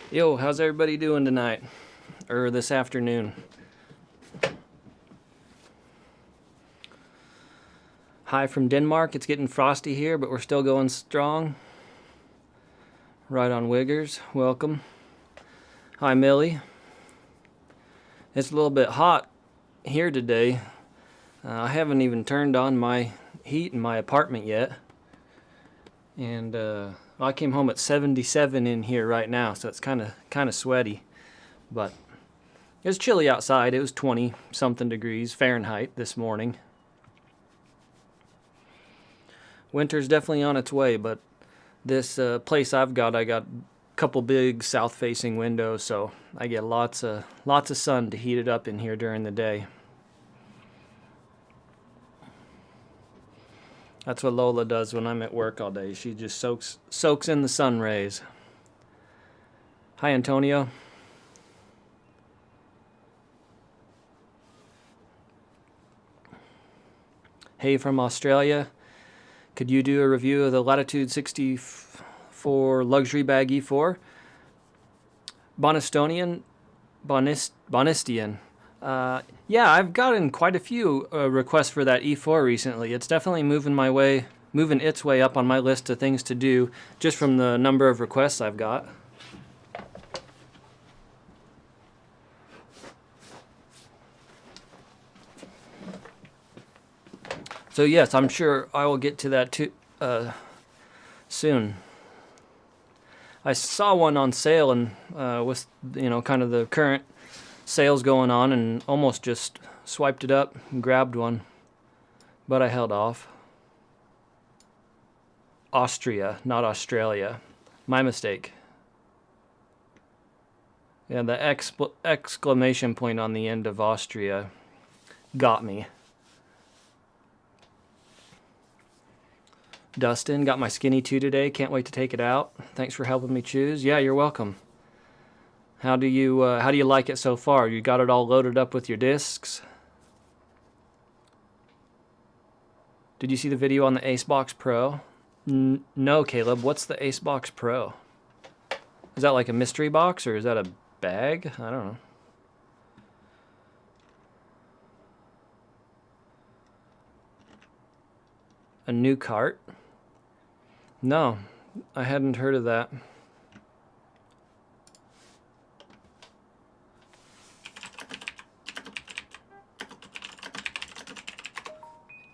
Yo, how's everybody doing tonight? Or this afternoon? Hi from Denmark. It's getting frosty here, but we're still going strong. Right on Wiggers. Welcome. Hi, Millie. It's a little bit hot here today. I haven't even turned on my heat in my apartment yet. And I came home at 77 in here right now, so it's kind of sweaty. But it was chilly outside. It was 20-something degrees Fahrenheit this morning. Winter's definitely on its way, but this place I got a couple big south-facing windows, so I get lots of sun to heat it up in here during the day. That's what Lola does when I'm at work all day. She just soaks in the sun rays. Hi, Antonio. Hey from Australia. Could you do a review of the Latitude 64 luxury bag E4? Bonistian. Yeah, I've gotten quite a few requests for that E4 recently. It's definitely moving its way up on my list of things to do, just from the number of requests I've got. So yes, I'm sure I will get to that too soon. I saw one on sale and with kind of the current sales going on, and almost just swiped it up and grabbed one, but I held off. Austria, not Australia. My mistake. Yeah, the exclamation point on the end of Austria got me. Dustin, got my Skinny 2 today. Can't wait to take it out. Thanks for helping me choose. Yeah, you're welcome. How do you like it so far? You got it all loaded up with your discs? Did you see the video on the Acebox Pro? No, Caleb. What's the Acebox Pro? Is that like a mystery box, or is that a bag? I don't know. A new cart? No, I hadn't heard of that.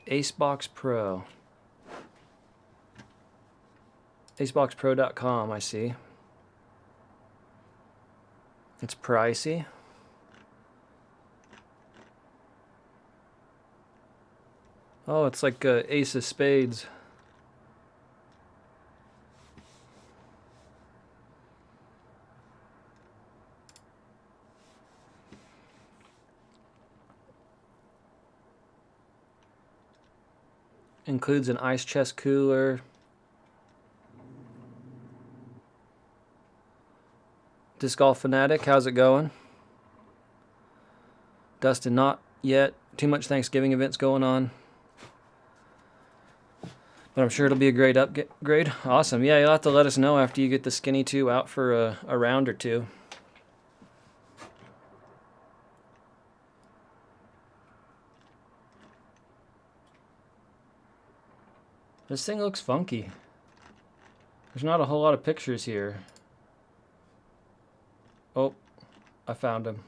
Acebox Pro. Aceboxpro.com, I see. It's pricey. Oh, it's like Ace of Spades. Includes an ice chest cooler. Disc Golf Fanatic, how's it going? Dustin, not yet. Too much Thanksgiving events going on. But I'm sure it'll be a great upgrade. Awesome. Yeah, you'll have to let us know after you get the Skinny 2 out for a round or two. This thing looks funky. There's not a whole lot of pictures here. Oh, I found him.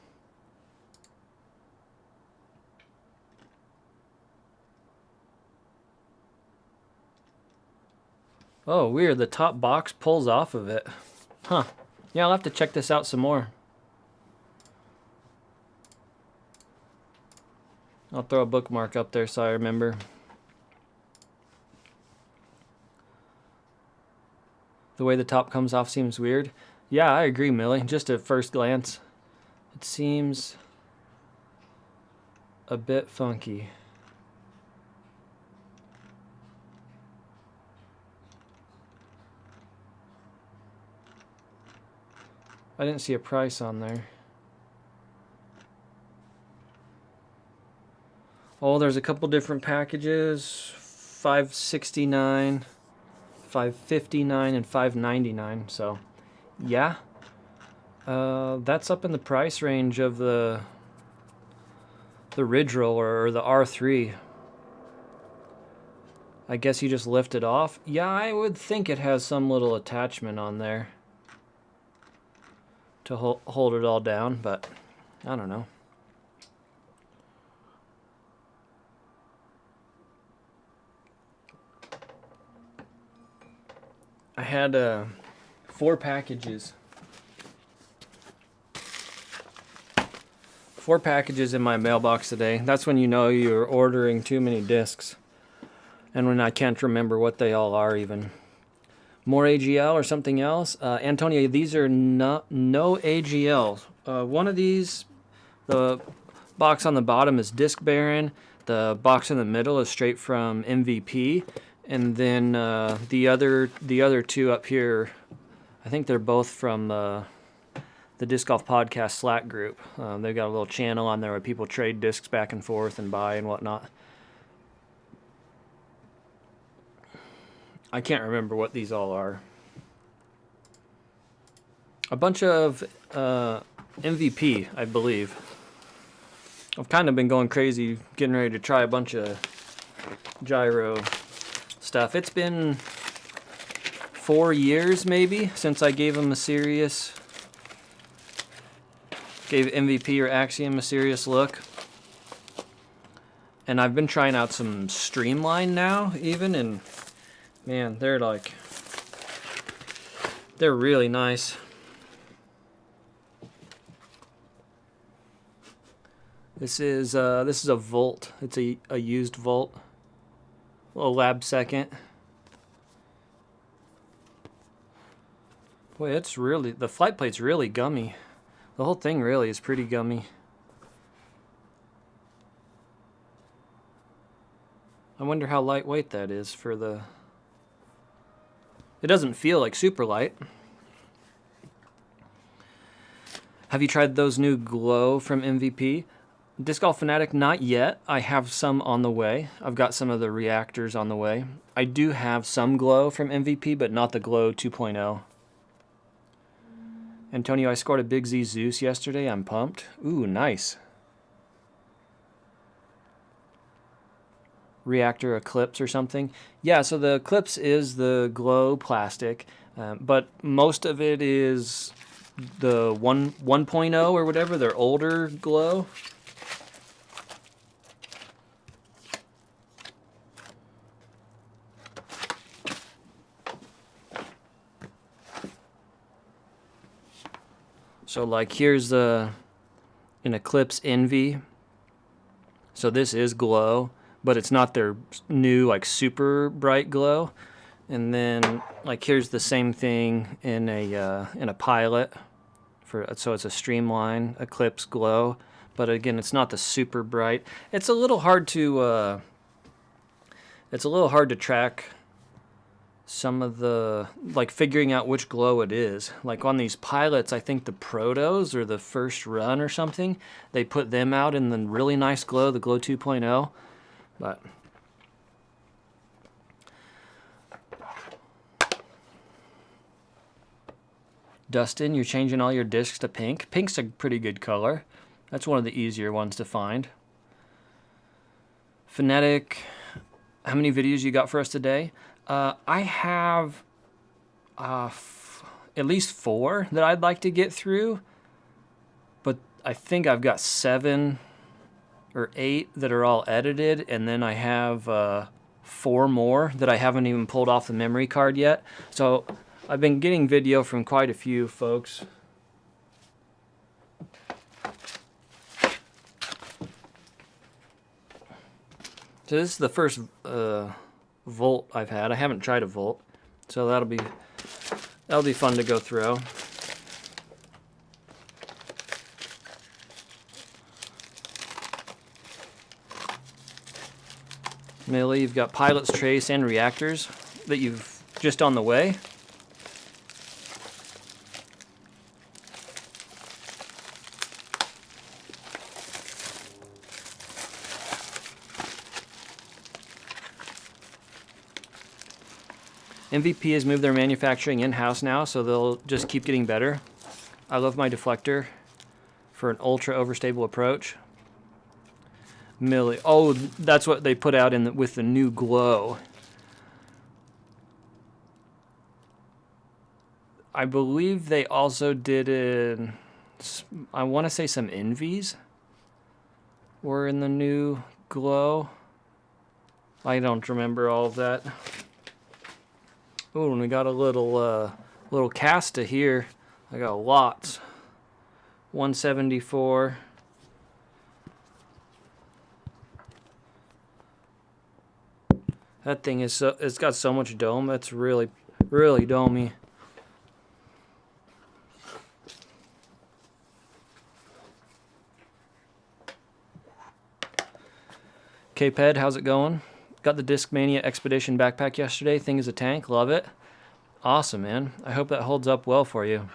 Oh, weird. The top box pulls off of it. Huh. Yeah, I'll have to check this out some more. I'll throw a bookmark up there so I remember. The way the top comes off seems weird. Yeah, I agree, Millie. Just at first glance, it seems a bit funky. I didn't see a price on there. Oh, there's a couple different packages. $569, $559, and $599. So, yeah. That's up in the price range of the Ridge Roller or the R3. I guess you just lift it off. Yeah, I would think it has some little attachment on there to hold it all down, but I don't know. I had 4 packages. 4 packages in my mailbox today. That's when you know you're ordering too many discs. And when I can't remember what they all are even. More AGL or something else? Antonio, these are no AGL. One of these, the box on the bottom is Disc Baron. The box in the middle is straight from MVP. And then the other 2 up here, I think they're both from the Disc Golf Podcast Slack group. They've got a little channel on there where people trade discs back and forth and buy and whatnot. I can't remember what these all are. A bunch of MVP, I believe. I've kind of been going crazy getting ready to try a bunch of gyro stuff. It's been 4 years maybe since I gave him a serious, gave MVP or Axiom a serious look. And I've been trying out some Streamline now even, and man, they're really nice. This is a Volt. It's a used Volt. A little lab second. Boy, it's really, the flight plate's really gummy. The whole thing really is pretty gummy. I wonder how lightweight that is for the... It doesn't feel like super light. Have you tried those new glow from MVP? Disc Golf Fanatic, not yet. I have some on the way. I've got some of the reactors on the way. I do have some glow from MVP, but not the glow 2.0. Antonio, I scored a Big Z Zeus yesterday. I'm pumped. Ooh, nice. Reactor Eclipse or something. Yeah, so the Eclipse is the glow plastic, but most of it is the 1.0 or whatever, their older glow. So like here's an Eclipse Envy. So this is glow, but it's not their new like super bright glow. And then like here's the same thing in a Pilot so it's a Streamline Eclipse glow, but again it's not the super bright. It's a little hard to track some of the, like figuring out which glow it is. Like on these Pilots, I think the Protos or the first run or something, they put them out in the really nice glow, the glow 2.0. But Dustin, you're changing all your discs to pink. Pink's a pretty good color. That's one of the easier ones to find. Phonetic, how many videos you got for us today? I have at least 4 that I'd like to get through, but I think I've got 7 or 8 that are all edited, and then I have 4 more that I haven't even pulled off the memory card yet. So I've been getting video from quite a few folks. So this is the first Volt I've had. I haven't tried a Volt, so that'll be fun to go through. Millie, you've got Pilot's trace and reactors that you've just on the way. MVP has moved their manufacturing in-house now, so they'll just keep getting better. I love my deflector for an ultra overstable approach. Millie. Oh, that's what they put out with the new glow. I believe they also did it. I want to say some Envies were in the new glow. I don't remember all of that. Oh, and we got a little Casta here. I got lots. 174. That thing is it's got so much dome. That's really domey. K-Ped, how's it going? Got the Disc Mania Expedition backpack yesterday. Thing is a tank. Love it. Awesome, man. I hope that holds up well for you.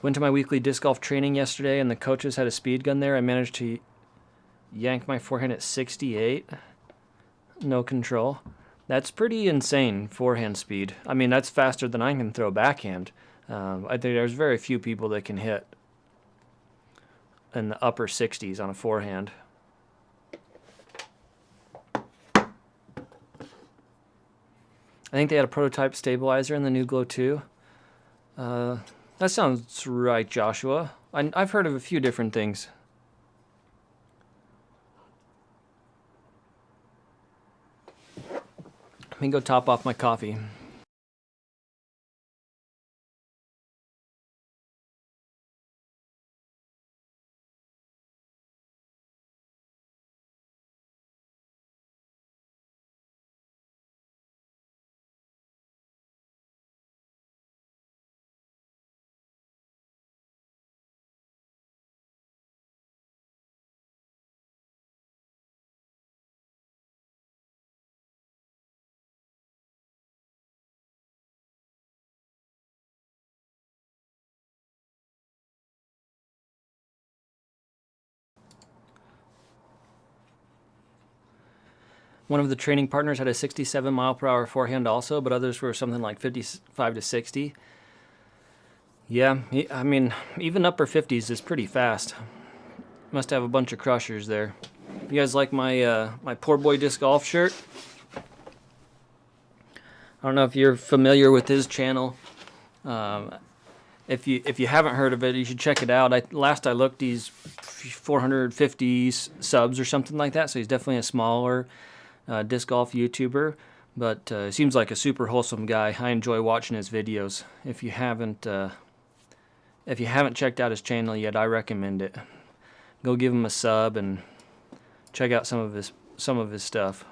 Went to my weekly disc golf training yesterday, and the coaches had a speed gun there. I managed to yank my forehand at 68. No control. That's pretty insane forehand speed. I mean, that's faster than I can throw backhand. I think there's very few people that can hit in the upper 60s on a forehand. I think they had a prototype stabilizer in the new Glow 2. That sounds right, Joshua. I've heard of a few different things. Let me go top off my coffee. One of the training partners had a 67 mile per hour forehand also, but others were something like 55 to 60. Yeah, I mean, even upper 50s is pretty fast. Must have a bunch of crushers there. You guys like my my Poor Boy Disc Golf shirt? I don't know if you're familiar with his channel. If you haven't heard of it, you should check it out. Last I looked, he's 450 subs or something like that, so he's definitely a smaller disc golf YouTuber, but seems like a super wholesome guy. I enjoy watching his videos. If you haven't checked out his channel yet, I recommend it. Go give him a sub and check out some of his stuff.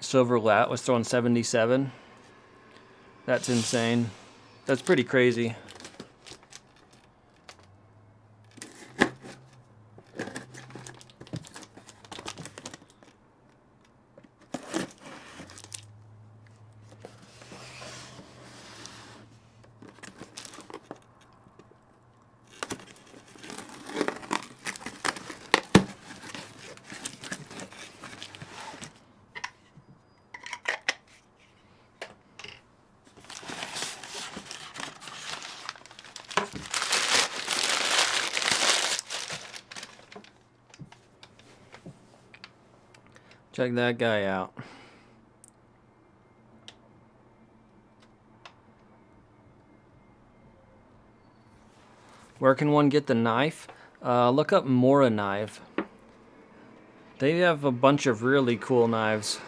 Silver Lat was throwing 77. That's insane. That's pretty crazy. Check that guy out. Where can one get the knife? Look up Mora Knife. They have a bunch of really cool knives.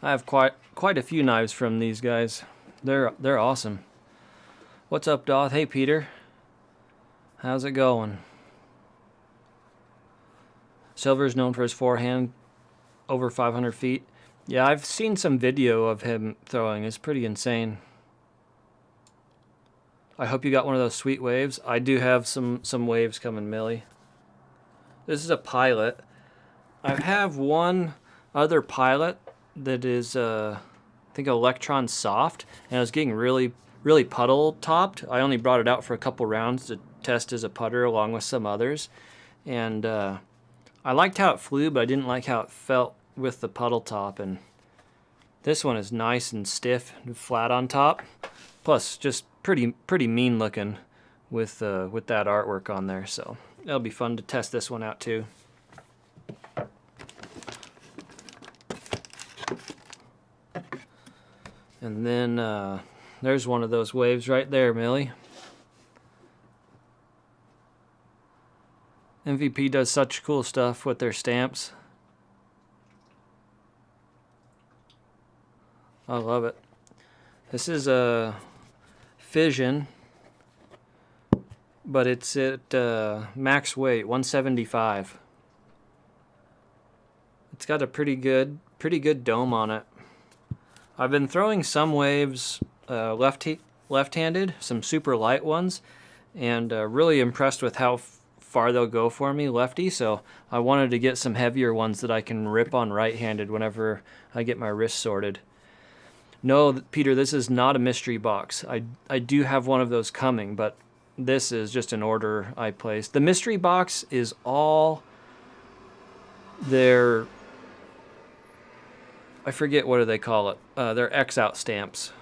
I have quite a few knives from these guys. They're awesome. What's up, Doth? Hey, Peter. How's it going? Silver is known for his forehand over 500 feet. Yeah, I've seen some video of him throwing. It's pretty insane. I hope you got one of those sweet waves. I do have some waves coming, Millie. This is a Pilot. I have one other Pilot that is, I think Electron Soft, and it was getting really puddle topped. I only brought it out for a couple rounds to test as a putter along with some others, and I liked how it flew, but I didn't like how it felt with the puddle top. And this one is nice and stiff and flat on top, plus just pretty mean looking with that artwork on there. So it'll be fun to test this one out too. And then there's one of those waves right there, Millie. MVP does such cool stuff with their stamps. I love it. This is a fission, but it's at max weight, 175. It's got a pretty good dome on it. I've been throwing some waves left-handed, some super light ones, and really impressed with how far they'll go for me lefty. So I wanted to get some heavier ones that I can rip on right-handed whenever I get my wrist sorted. No, Peter, this is not a mystery box. I do have one of those coming, but this is just an order I placed. The mystery box is all their, I forget what do they call it, their X-out stamps.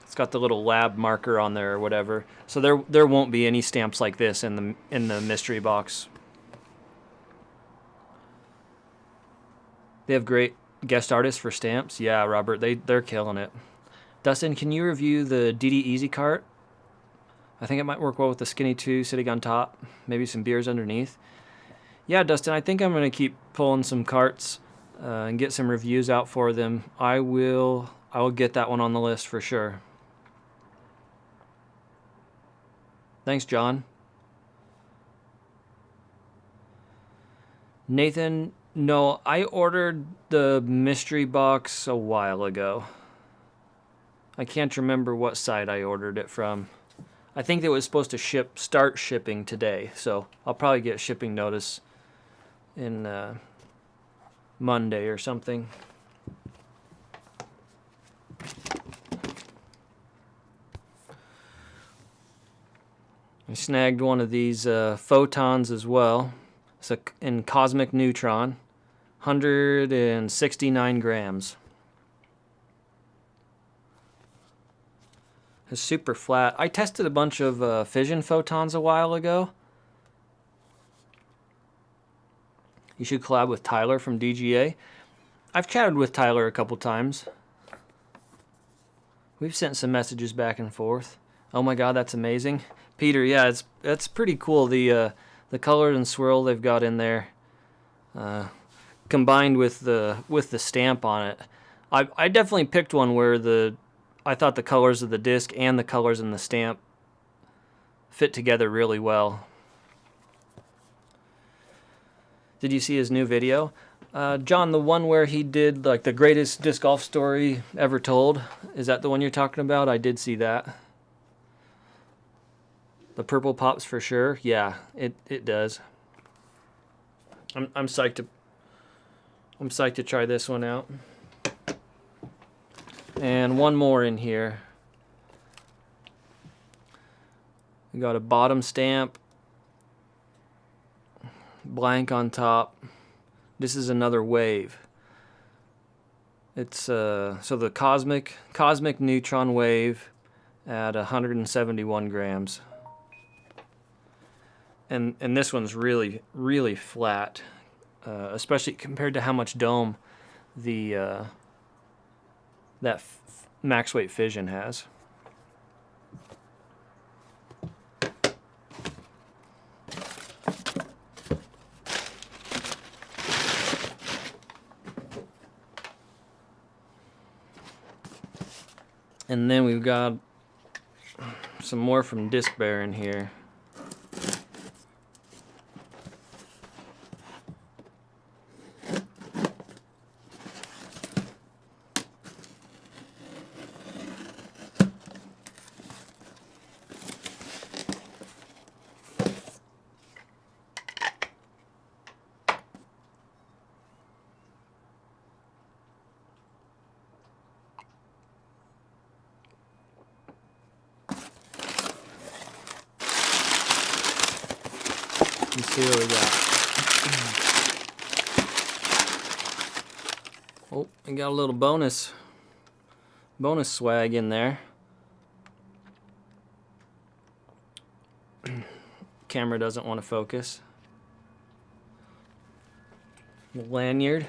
It's got the little lab marker on there or whatever. So there won't be any stamps like this in the mystery box. They have great guest artists for stamps. Yeah, Robert, they're killing it. Dustin, can you review the DD Easy Cart? I think it might work well with the Skinny 2 sitting on top, maybe some beers underneath. Yeah, Dustin, I think I'm going to keep pulling some carts and get some reviews out for them. I will get that one on the list for sure. Thanks, John. Nathan, no, I ordered the mystery box a while ago. I can't remember what site I ordered it from. I think it was supposed to start shipping today, so I'll probably get shipping notice in Monday or something. I snagged one of these photons as well. It's in Cosmic Neutron, 169 grams. It's super flat. I tested a bunch of fission photons a while ago. You should collab with Tyler from DGA. I've chatted with Tyler a couple times. We've sent some messages back and forth. Oh my god, that's amazing. Peter, yeah, that's pretty cool. The color and swirl they've got in there, combined with the stamp on it. I definitely picked one where I thought the colors of the disc and the colors in the stamp fit together really well. Did you see his new video? John, the one where he did like the greatest disc golf story ever told, is that the one you're talking about? I did see that. The purple pops for sure. Yeah, it does. I'm psyched to try this one out. And one more in here. We got a bottom stamp, blank on top. This is another wave. It's so the cosmic neutron wave at 171 grams. And this one's really flat, especially compared to how much dome that max weight fission has. And then we've got some more from Disc Bear in here. Let's see what we got. Oh, we got a little bonus swag in there. Camera doesn't want to focus. The lanyard.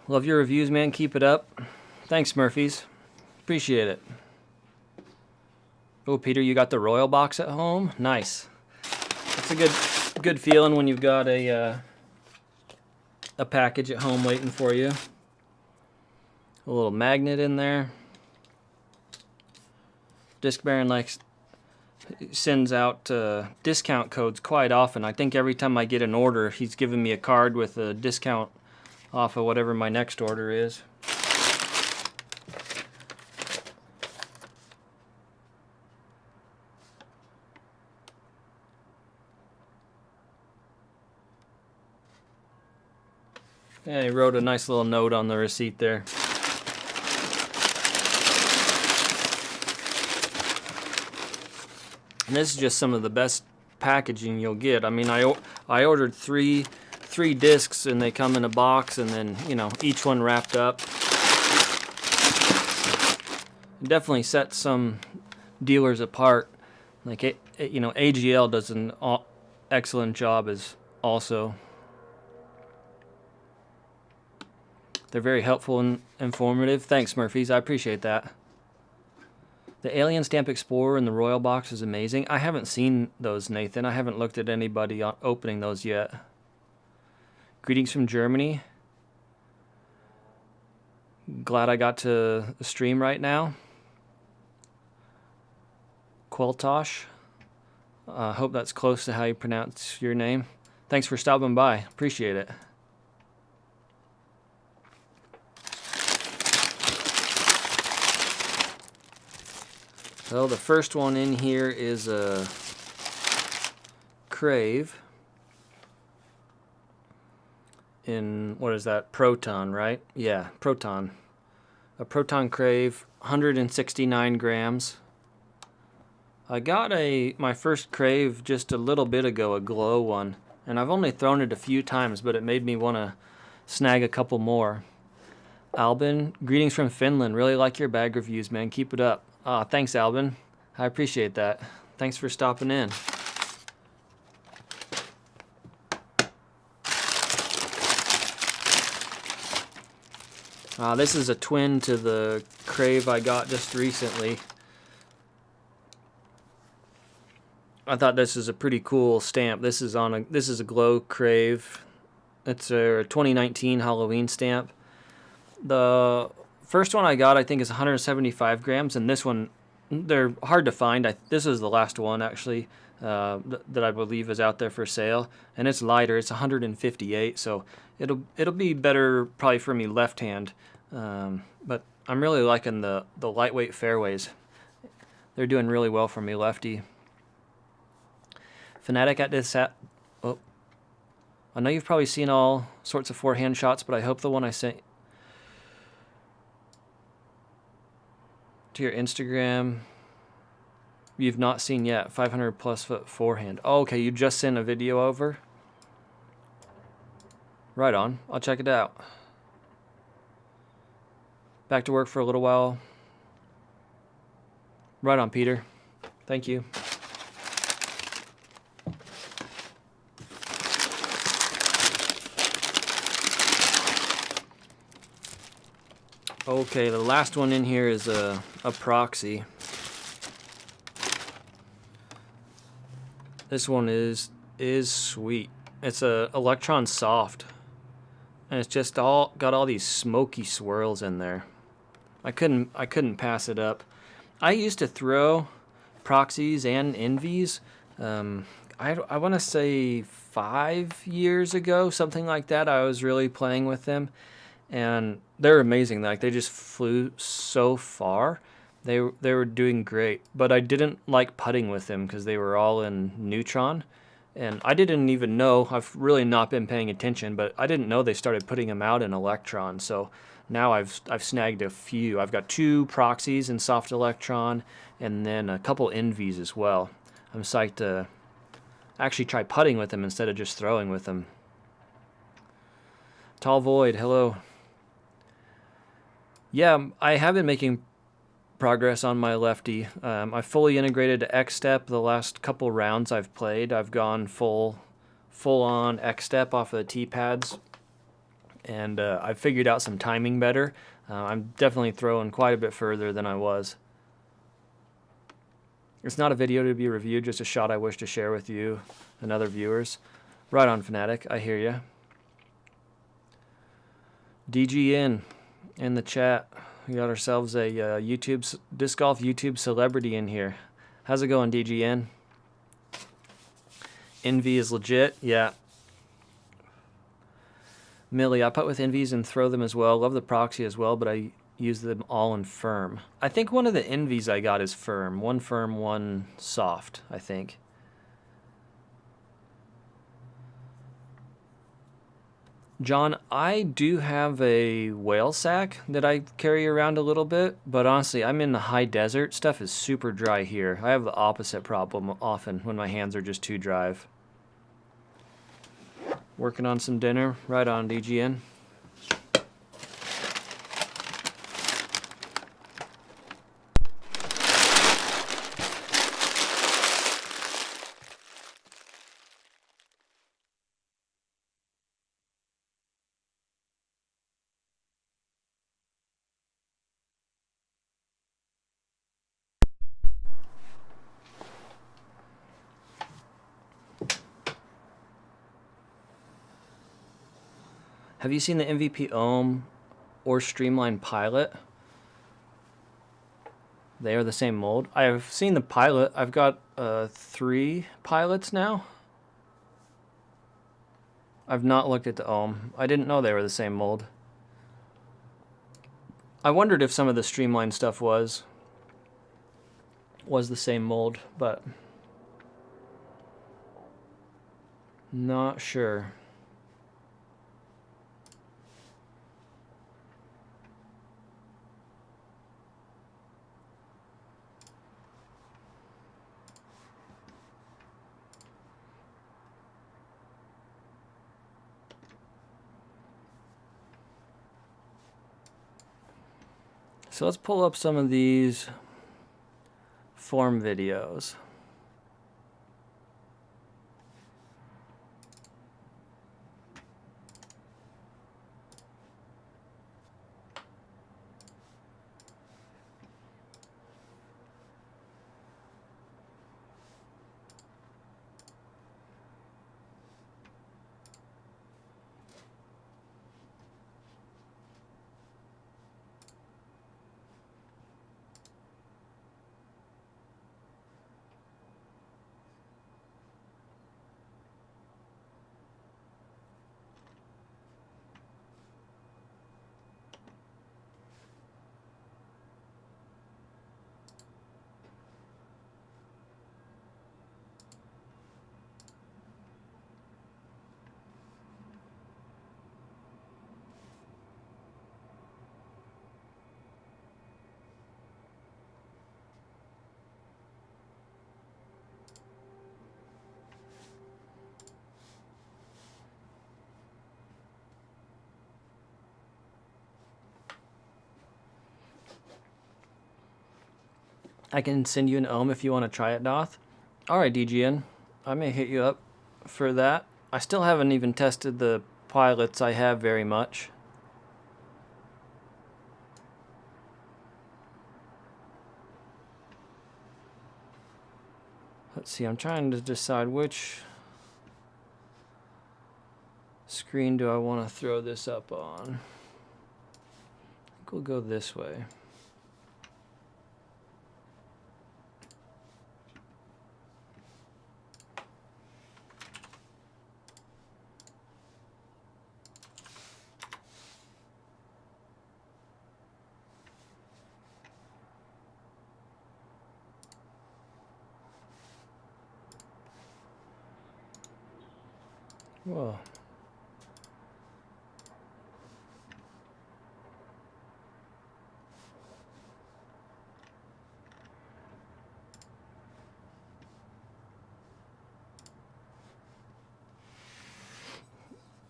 Love your reviews, man. Keep it up. Thanks, Murphys. Appreciate it. Oh, Peter, you got the Royal box at home? Nice. It's a good feeling when you've got a package at home waiting for you. A little magnet in there. Disc Baron sends out discount codes quite often. I think every time I get an order, he's giving me a card with a discount off of whatever my next order is. And he wrote a nice little note on the receipt there. And this is just some of the best packaging you'll get. I mean, I ordered three discs, and they come in a box, and then, you know, each one wrapped up. It definitely sets some dealers apart. Like you know, AGL does an excellent job as also. They're very helpful and informative. Thanks, Murphys. I appreciate that. The Alien Stamp Explorer in the Royal box is amazing. I haven't seen those, Nathan. I haven't looked at anybody opening those yet. Greetings from Germany. Glad I got to stream right now. Queltosh. Hope that's close to how you pronounce your name. Thanks for stopping by. Appreciate it. So the first one in here is a Crave in, what is that, Proton, right? Yeah, Proton. A Proton Crave, 169 grams. I got my first Crave just a little bit ago, a glow one, and I've only thrown it a few times, but it made me want to snag a couple more. Albin, greetings from Finland. Really like your bag reviews, man. Keep it up. Thanks, Albin. I appreciate that. Thanks for stopping in. This is a twin to the Crave I got just recently. I thought this is a pretty cool stamp. This is a glow Crave. It's a 2019 Halloween stamp. The first one I got, I think, is 175 grams, and this one, they're hard to find. This is the last one, actually, that I believe is out there for sale, and it's lighter. It's 158, so it'll be better probably for me left hand, but I'm really liking the lightweight fairways. They're doing really well for me lefty. Fanatic at this at. Oh, I know you've probably seen all sorts of forehand shots, but I hope the one I sent to your Instagram you've not seen yet. 500 plus foot forehand. Oh, okay, you just sent a video over? Right on. I'll check it out. Back to work for a little while. Right on, Peter. Thank you. Okay, the last one in here is a proxy. This one is sweet. It's a Electron Soft, and it's just got all these smoky swirls in there. I couldn't pass it up. I used to throw proxies and envies. I want to say 5 years ago, something like that. I was really playing with them, and they're amazing. Like, they just flew so far. They were doing great, but I didn't like putting with them because they were all in Neutron, and I didn't even know. I've really not been paying attention, but I didn't know they started putting them out in Electron. So Now I've snagged a few. I've got 2 proxies in soft electron and then a couple NVs as well. I'm psyched to actually try putting with them instead of just throwing with them. Tall Void, hello. Yeah, I have been making progress on my Lefty. I fully integrated to X-Step the last couple rounds I've played. I've gone full on X-Step off of the T-pads, and I've figured out some timing better. I'm definitely throwing quite a bit further than I was. It's not a video to be reviewed, just a shot I wish to share with you and other viewers. Right on, Fanatic, I hear ya. DGN in the chat. We got ourselves a YouTube disc golf YouTube celebrity in here. How's it going, DGN? Envy is legit, yeah. Millie, I putt with Envies and throw them as well. Love the proxy as well, but I use them all in firm. I think one of the Envies I got is firm. One firm, one soft, I think. John, I do have a whale sack that I carry around a little bit, but honestly, I'm in the high desert. Stuff is super dry here. I have the opposite problem often when my hands are just too dry. Working on some dinner. Right on, DGN. Have you seen the MVP Ohm or Streamline Pilot? They are the same mold. I've seen the Pilot. I've got 3 Pilots now. I've not looked at the Ohm. I didn't know they were the same mold. I wondered if some of the Streamline stuff was the same mold, but not sure. So let's pull up some of these form videos. I can send you an ohm if you want to try it, Doth. Alright, DGN. I may hit you up for that. I still haven't even tested the pilots I have very much. Let's see, I'm trying to decide which screen do I want to throw this up on. I think we'll go this way. Whoa.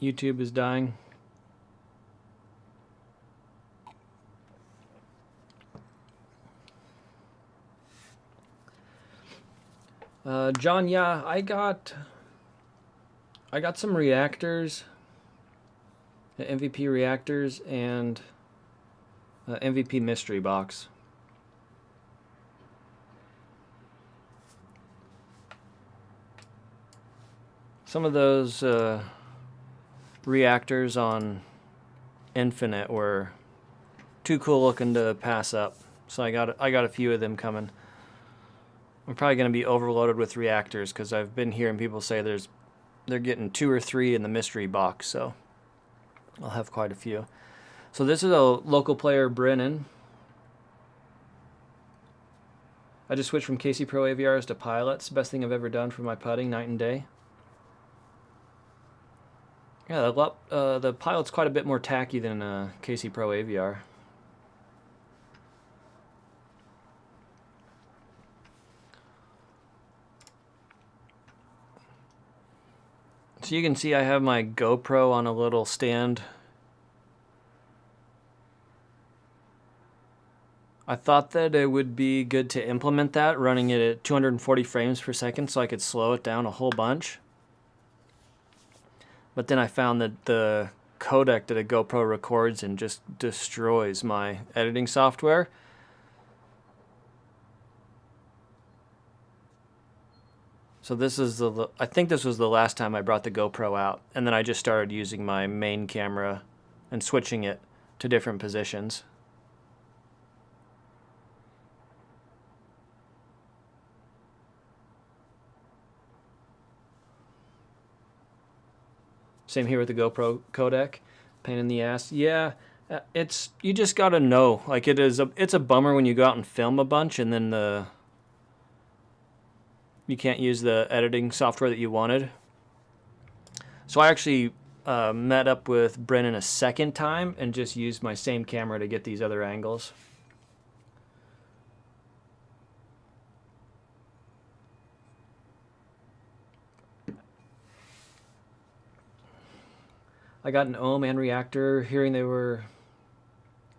YouTube is dying. John, yeah, I got some reactors, MVP reactors, and MVP mystery box. Some of those reactors on Infinite were too cool looking to pass up, so I got a few of them coming. I'm probably going to be overloaded with reactors because I've been hearing people say they're getting 2 or 3 in the mystery box, so I'll have quite a few. So this is a local player, Brennan. I just switched from KC Pro AVRs to pilots. Best thing I've ever done for my putting, night and day. Yeah, the pilot's quite a bit more tacky than KC Pro AVR. So you can see I have my GoPro on a little stand. I thought that it would be good to implement that, running it at 240 frames per second so I could slow it down a whole bunch. But then I found that the codec that a GoPro records in just destroys my editing software. So this is I think this was the last time I brought the GoPro out, and then I just started using my main camera and switching it to different positions. Same here with the GoPro codec. Pain in the ass. Yeah, you just gotta know. Like it's a bummer when you go out and film a bunch and then you can't use the editing software that you wanted. So I actually met up with Brennan a second time and just used my same camera to get these other angles. I got an Ohm and reactor, hearing they were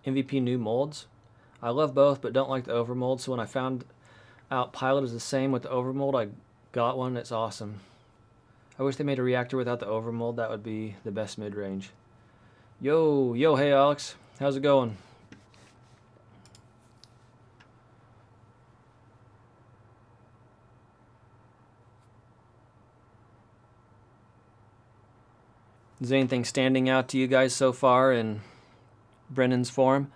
MVP new molds. I love both, but don't like the overmold, so when I found out Pilot is the same with the overmold, I got one. It's awesome. I wish they made a reactor without the overmold. That would be the best mid-range. Yo, hey Alex, how's it going? Is anything standing out to you guys so far in Brennan's form?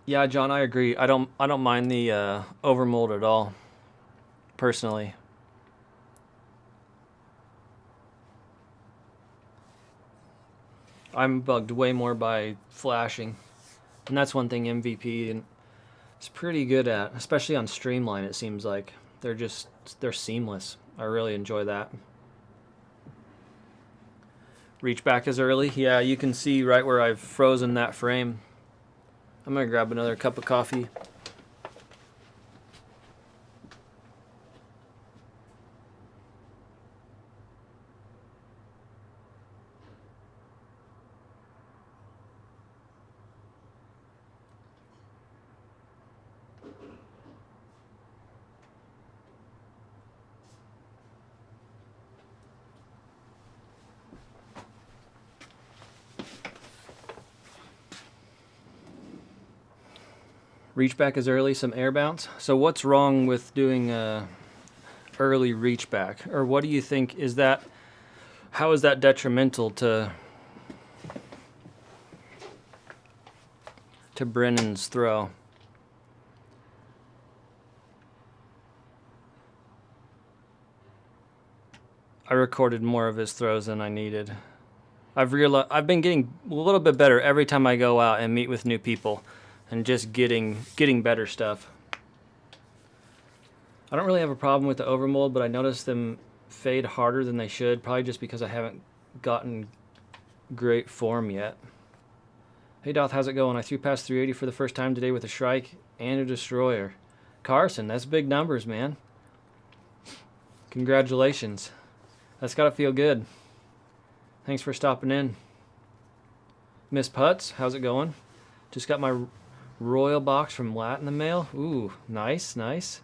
Yeah, John, I agree. I don't mind the overmold at all, personally. I'm bugged way more by flashing, and that's one thing MVP is pretty good at, especially on Streamline. It seems like they're seamless. I really enjoy that. Reach back as early. Yeah, you can see right where I've frozen that frame. I'm gonna grab another cup of coffee. Reach back as early, some air bounce. So what's wrong with doing early reach back? Or what do you think is that, how is that detrimental to Brennan's throw? I recorded more of his throws than I needed. I've been getting a little bit better every time I go out and meet with new people, and just getting better stuff. I don't really have a problem with the overmold, but I noticed them fade harder than they should, probably just because I haven't gotten great form yet. Hey Doth, how's it going? I threw past 380 for the first time today with a Shrike and a Destroyer. Carson, that's big numbers, man. Congratulations. That's gotta feel good. Thanks for stopping in. Miss Putz, how's it going? Just got my Royal box from Lat in the mail. Ooh, nice, nice.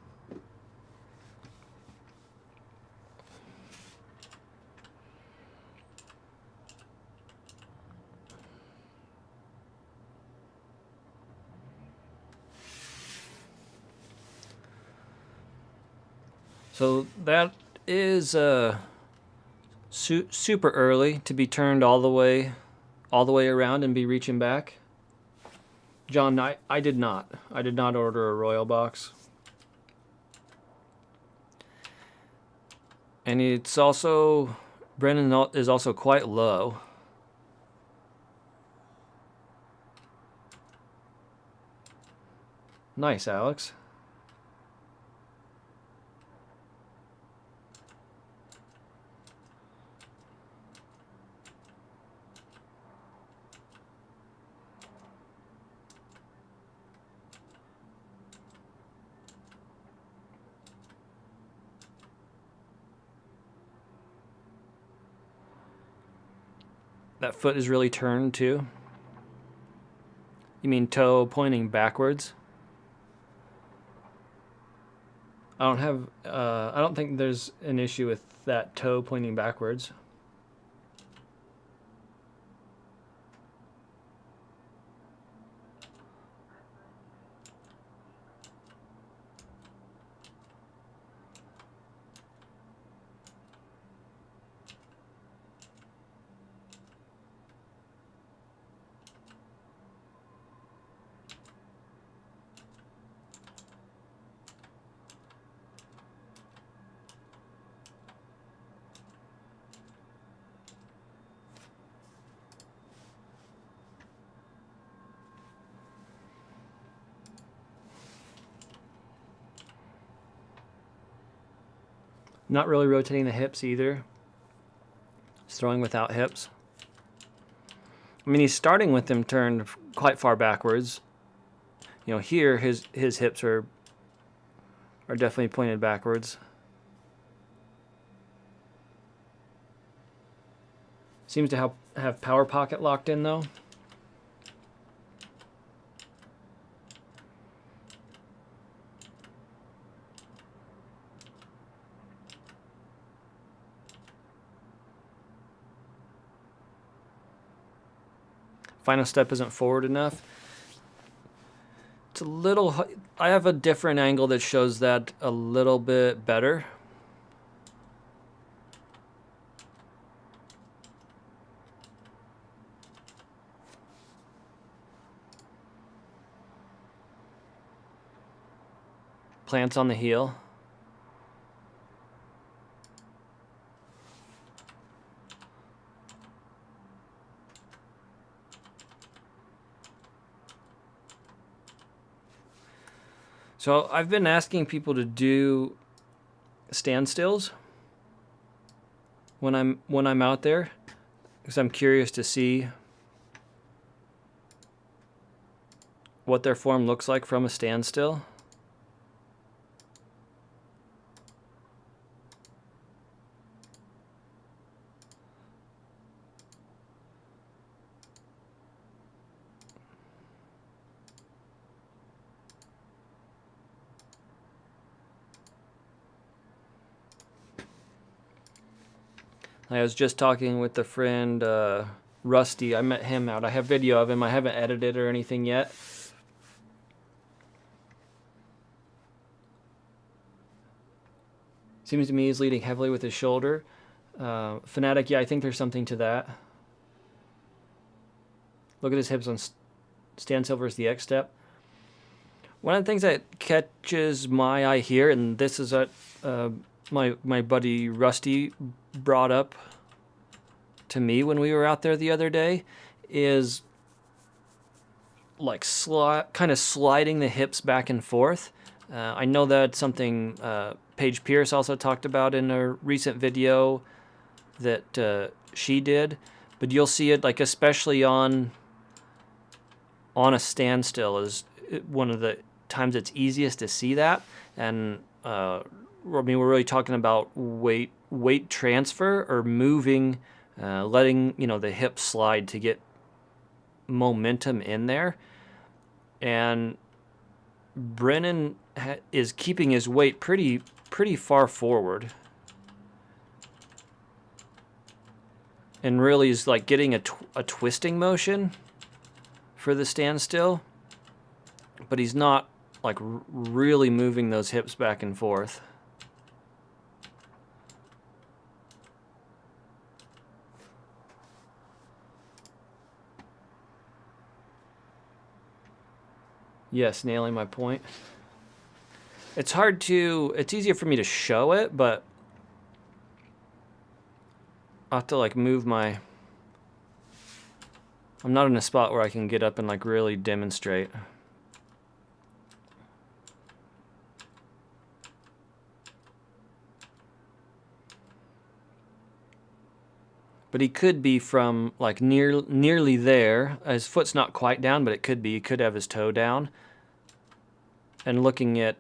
So that is super early to be turned all the way around and be reaching back. John, I did not order a Royal box. And it's also, Brennan is also quite low. Nice, Alex. That foot is really turned too. You mean toe pointing backwards? I don't think there's an issue with that toe pointing backwards. Not really rotating the hips either. He's throwing without hips. I mean, he's starting with them turned quite far backwards. You know, here his hips are definitely pointed backwards. Seems to have power pocket locked in though. Final step isn't forward enough. It's a little, I have a different angle that shows that a little bit better. Plants on the heel. So I've been asking people to do standstills when I'm out there, because I'm curious to see what their form looks like from a standstill. I was just talking with a friend, Rusty. I met him out. I have video of him. I haven't edited or anything yet. Seems to me he's leading heavily with his shoulder. Fanatic, yeah, I think there's something to that. Look at his hips on standstill versus the X step. One of the things that catches my eye here, and this is what my buddy Rusty brought up to me when we were out there the other day, is like kind of sliding the hips back and forth. I know that's something Paige Pierce also talked about in a recent video that she did. But you'll see it, like, especially on a standstill is one of the times it's easiest to see that. And I mean, we're really talking about weight transfer or moving, letting, you know, the hips slide to get momentum in there. And Brennan is keeping his weight pretty far forward, and really is like getting a twisting motion for the standstill, but he's not like really moving those hips back and forth. Yes, nailing my point. It's easier for me to show it, but I'll have to like move my... I'm not in a spot where I can get up and like really demonstrate. But he could be from like nearly there. His foot's not quite down, but it could be. He could have his toe down. And looking at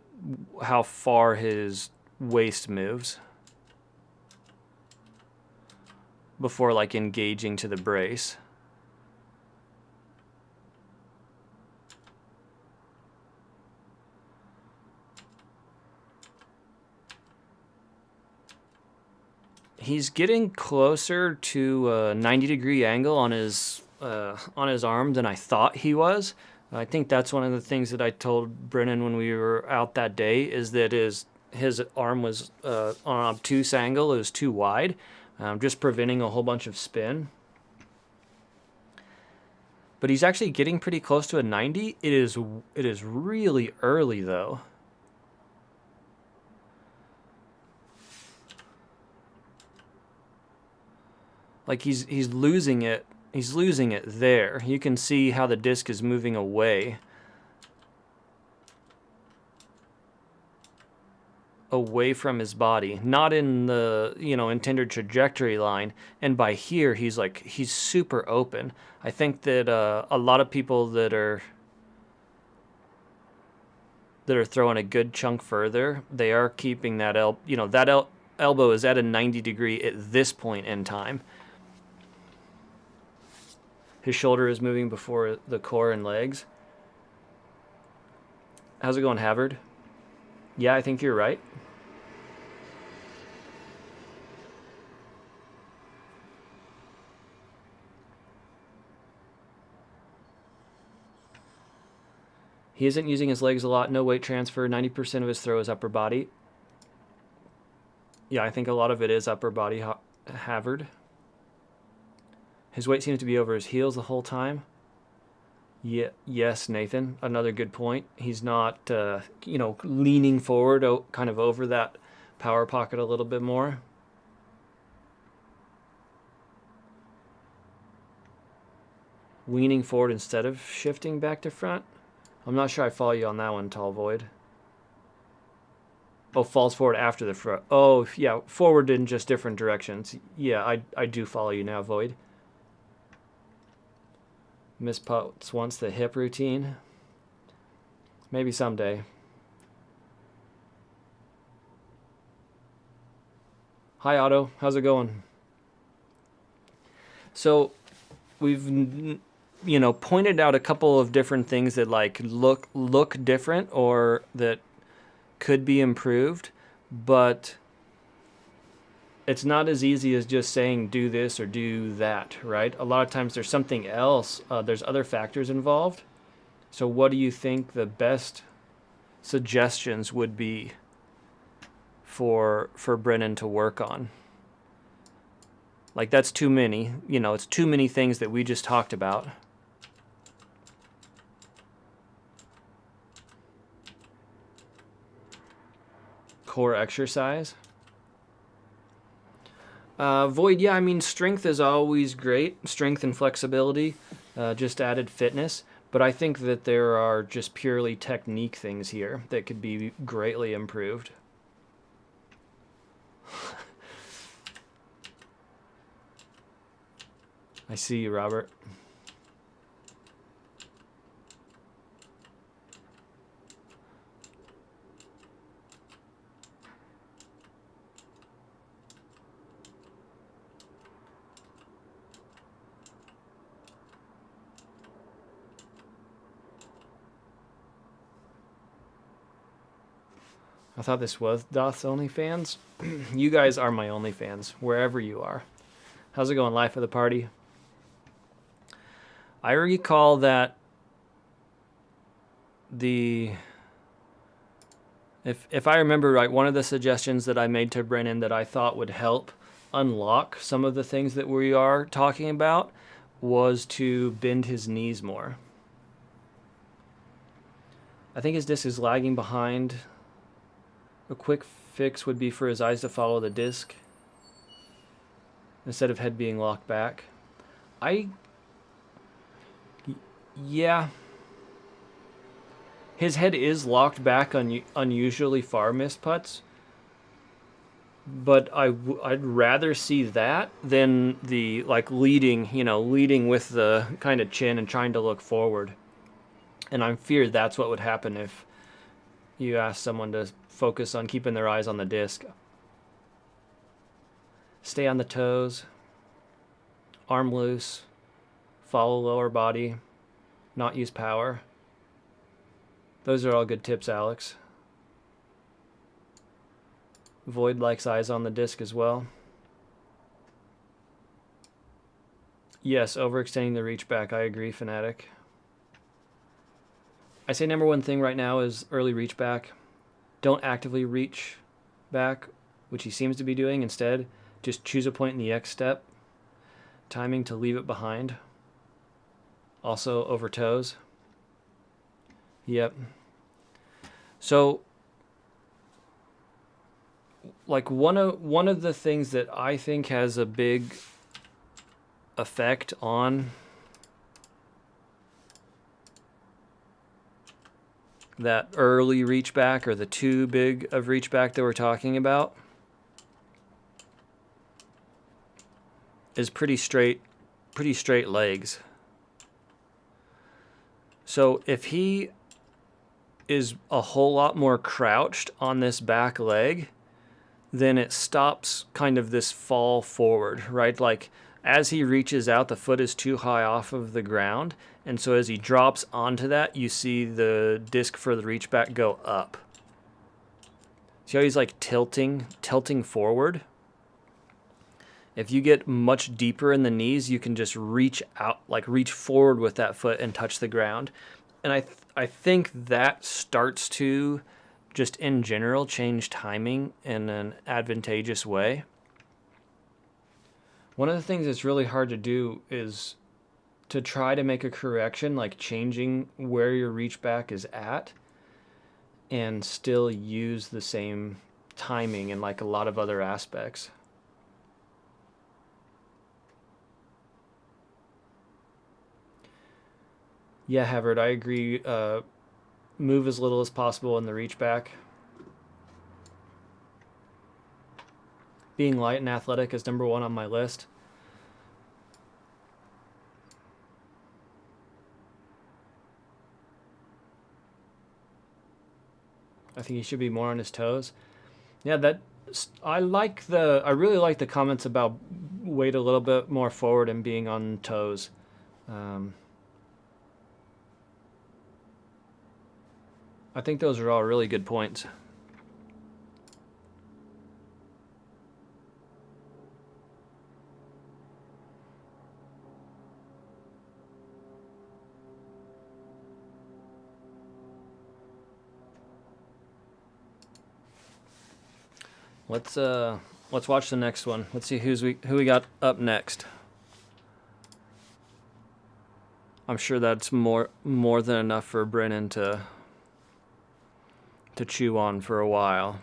how far his waist moves before like engaging to the brace. He's getting closer to a 90-degree angle on his arm than I thought he was. I think that's one of the things that I told Brennan when we were out that day, is that his arm was on an obtuse angle. It was too wide, just preventing a whole bunch of spin. But he's actually getting pretty close to a 90. It is really early though. Like he's losing it. He's losing it there. You can see how the disc is moving away from his body, not in the, you know, intended trajectory line. And by here, he's super open. I think that a lot of people that are throwing a good chunk further, they are keeping that elbow is at a 90 degree at this point in time. His shoulder is moving before the core and legs. How's it going, Havard? Yeah, I think you're right. He isn't using his legs a lot. No weight transfer. 90% of his throw is upper body. Yeah, I think a lot of it is upper body, Havard. His weight seems to be over his heels the whole time. Yeah, yes, Nathan. Another good point. He's not, leaning forward, kind of over that power pocket a little bit more. Leaning forward instead of shifting back to front. I'm not sure I follow you on that one, Tall Void. Oh, falls forward after the front. Oh, yeah, forward in just different directions. Yeah, I do follow you now, Void. Miss Putz wants the hip routine. Maybe someday. Hi, Otto. How's it going? So we've pointed out a couple of different things that like look different or that could be improved, but it's not as easy as just saying do this or do that, right? A lot of times there's something else. There's other factors involved. So what do you think the best suggestions would be for Brennan to work on? Like, that's too many. It's too many things that we just talked about. Core exercise. Void, yeah, I mean, strength is always great. Strength and flexibility, just added fitness. But I think that there are just purely technique things here that could be greatly improved. I see you, Robert. I thought this was Doth's OnlyFans. You guys are my OnlyFans, wherever you are. How's it going, life of the party? I recall that if I remember right, one of the suggestions that I made to Brennan that I thought would help unlock some of the things that we are talking about was to bend his knees more. I think his disc is lagging behind. A quick fix would be for his eyes to follow the disc instead of head being locked back. Yeah. His head is locked back on unusually far missed putts, but I'd rather see that than the leading with the kind of chin and trying to look forward. And I'm feared that's what would happen if you ask someone to focus on keeping their eyes on the disc. Stay on the toes, arm loose, follow lower body, not use power. Those are all good tips, Alex. Void likes eyes on the disc as well. Yes, overextending the reach back. I agree, Fanatic. I say number one thing right now is early reach back. Don't actively reach back, which he seems to be doing. Instead, just choose a point in the X step. Timing to leave it behind. Also over toes. Yep. So, like one of the things that I think has a big effect on that early reach back, or the too big of reach back that we're talking about, is pretty straight legs. So if he is a whole lot more crouched on this back leg, then it stops kind of this fall forward, right? Like as he reaches out, the foot is too high off of the ground. And so as he drops onto that, you see the disc for the reach back go up. See how he's like tilting forward? If you get much deeper in the knees, you can just reach out, like reach forward with that foot and touch the ground. And I think that starts to just in general change timing in an advantageous way. One of the things that's really hard to do is to try to make a correction, like changing where your reach back is at, and still use the same timing in like a lot of other aspects. Yeah, Havard, I agree. Move as little as possible in the reach back. Being light and athletic is number one on my list. I think he should be more on his toes. Yeah, I really like the comments about weight a little bit more forward and being on toes. I think those are all really good points. Let's watch the next one. Let's see who we got up next. I'm sure that's more than enough for Brennan to chew on for a while.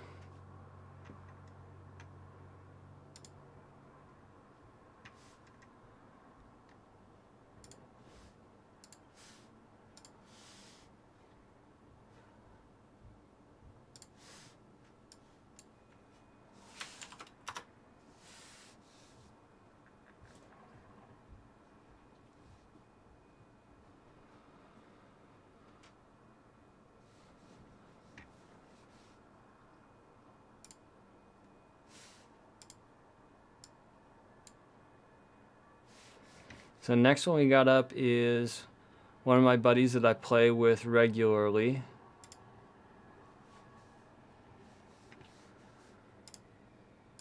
So the next one we got up is one of my buddies that I play with regularly.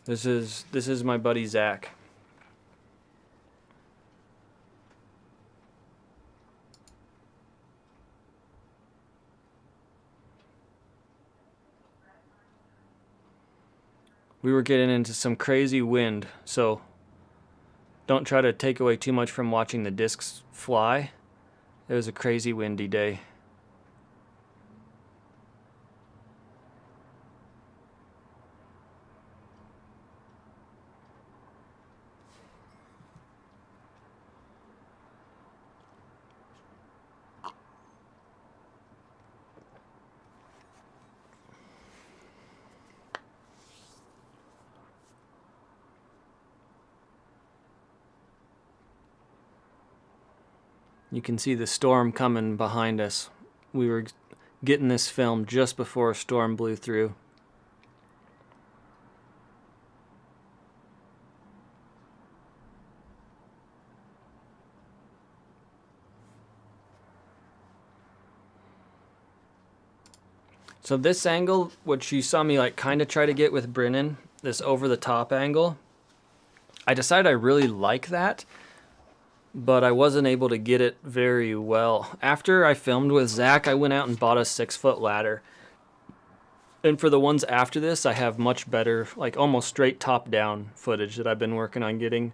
This is my buddy Zach. We were getting into some crazy wind, so don't try to take away too much from watching the discs fly. It was a crazy windy day. You can see the storm coming behind us. We were getting this filmed just before a storm blew through. So this angle, which you saw me like kind of try to get with Brennan, this over the top angle, I decided I really like that, but I wasn't able to get it very well. After I filmed with Zach, I went out and bought a 6-foot ladder. And for the ones after this, I have much better, like almost straight top down footage that I've been working on getting.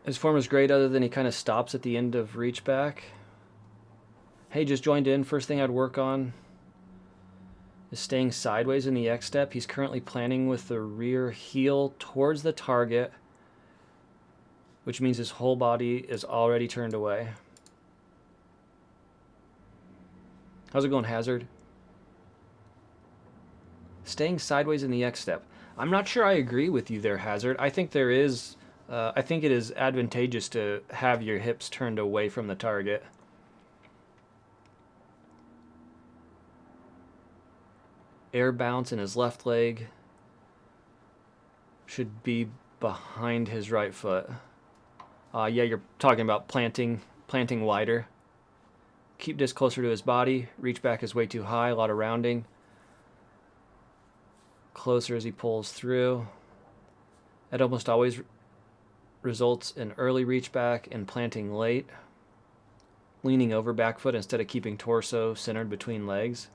His form is great other than he kind of stops at the end of reach back. Hey, just joined in. First thing I'd work on is staying sideways in the X step. He's currently planning with the rear heel towards the target, which means his whole body is already turned away. How's it going, Hazard? Staying sideways in the X step. I'm not sure I agree with you there, Hazard. I think there is... I think it is advantageous to have your hips turned away from the target. Air bounce in his left leg should be behind his right foot. Yeah, you're talking about planting wider. Keep this closer to his body. Reach back is way too high, a lot of rounding. Closer as he pulls through. It almost always results in early reach back and planting late. Leaning over back foot instead of keeping torso centered between legs.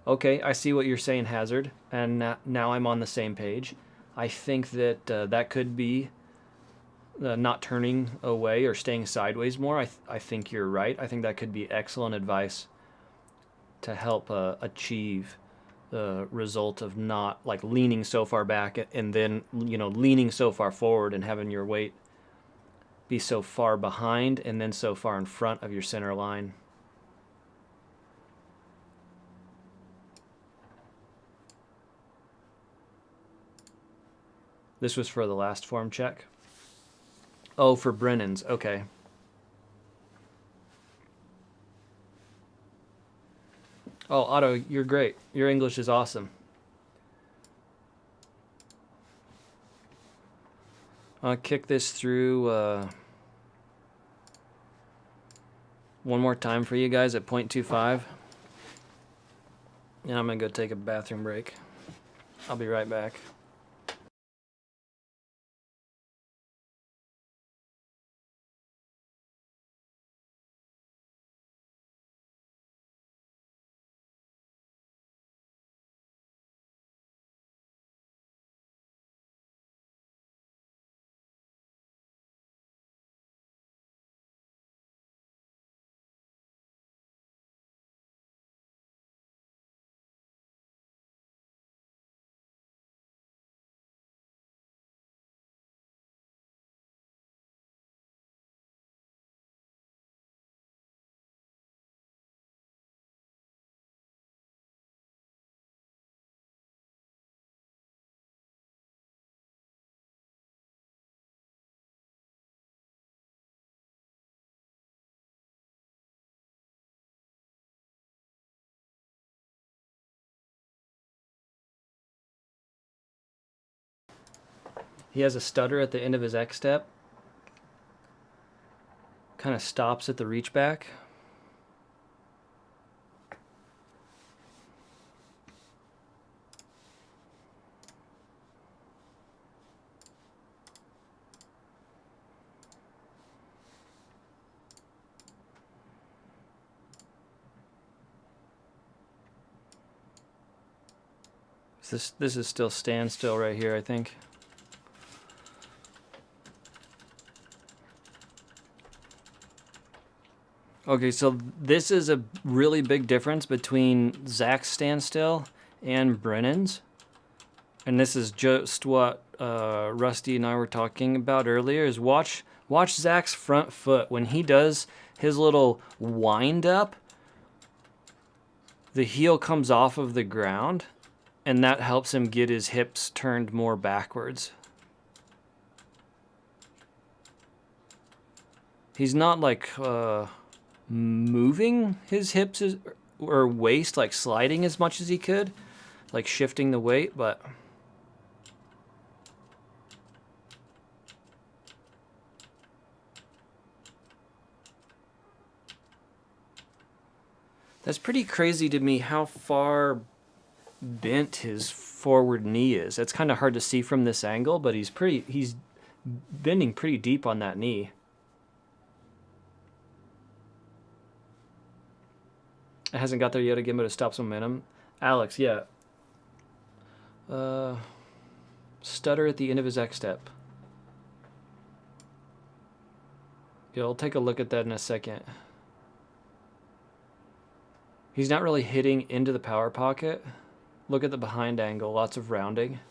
Okay, I see what you're saying, Hazard, and now I'm on the same page. I think that that could be not turning away or staying sideways more. I think you're right. I think that could be excellent advice to help achieve the result of not like leaning so far back and then, you know, leaning so far forward and having your weight be so far behind and then so far in front of your center line. This was for the last form check. Oh, for Brennan's. Okay. Oh, Otto, you're great. Your English is awesome. I'll kick this through one more time for you guys at 0.25. And I'm going to go take a bathroom break. I'll be right back. He has a stutter at the end of his X step. Kind of stops at the reach back. This is still standstill right here, I think. Okay, so this is a really big difference between Zach's standstill and Brennan's. And this is just what Rusty and I were talking about earlier, is watch Zach's front foot. When he does his little wind up, the heel comes off of the ground, and that helps him get his hips turned more backwards. He's not like moving his hips or waist, like sliding as much as he could, like shifting the weight, but that's pretty crazy to me how far bent his forward knee is. It's kind of hard to see from this angle, but he's bending pretty deep on that knee. It hasn't got there yet again, but it stops momentum. Alex, yeah. Stutter at the end of his X step. Yeah, I'll take a look at that in a second. He's not really hitting into the power pocket. Look at the behind angle, lots of rounding.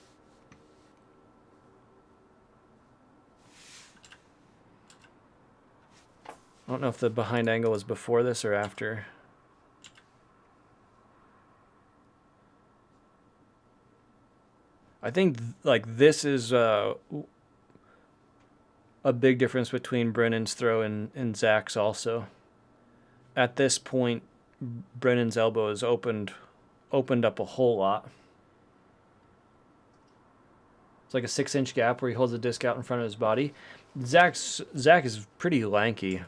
I don't know if the behind angle was before this or after. I think like this is a big difference between Brennan's throw and Zach's also. At this point, Brennan's elbow is opened up a whole lot. It's like a 6-inch gap where he holds the disc out in front of his body. Zach is pretty lanky.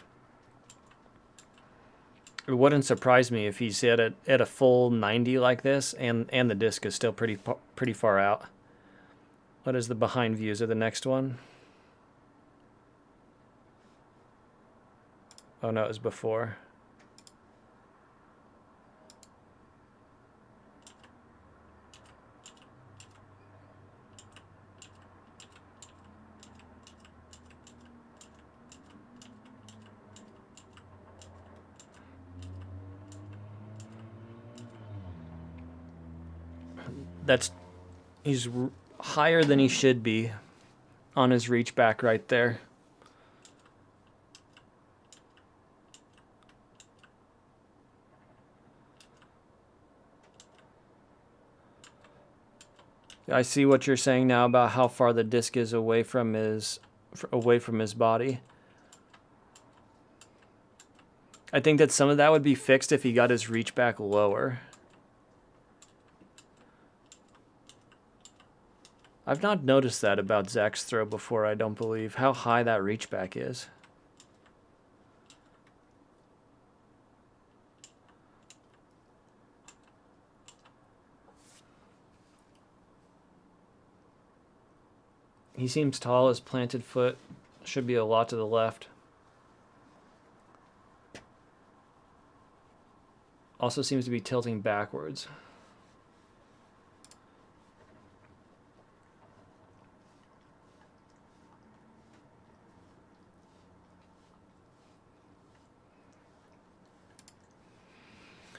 It wouldn't surprise me if he's at a full 90 like this, and the disc is still pretty far out. What is the behind views of the next one? Oh no, it was before. He's higher than he should be on his reach back right there. I see what you're saying now about how far the disc is away from his body. I think that some of that would be fixed if he got his reach back lower. I've not noticed that about Zach's throw before, I don't believe, how high that reach back is. He seems tall. His planted foot should be a lot to the left. Also seems to be tilting backwards.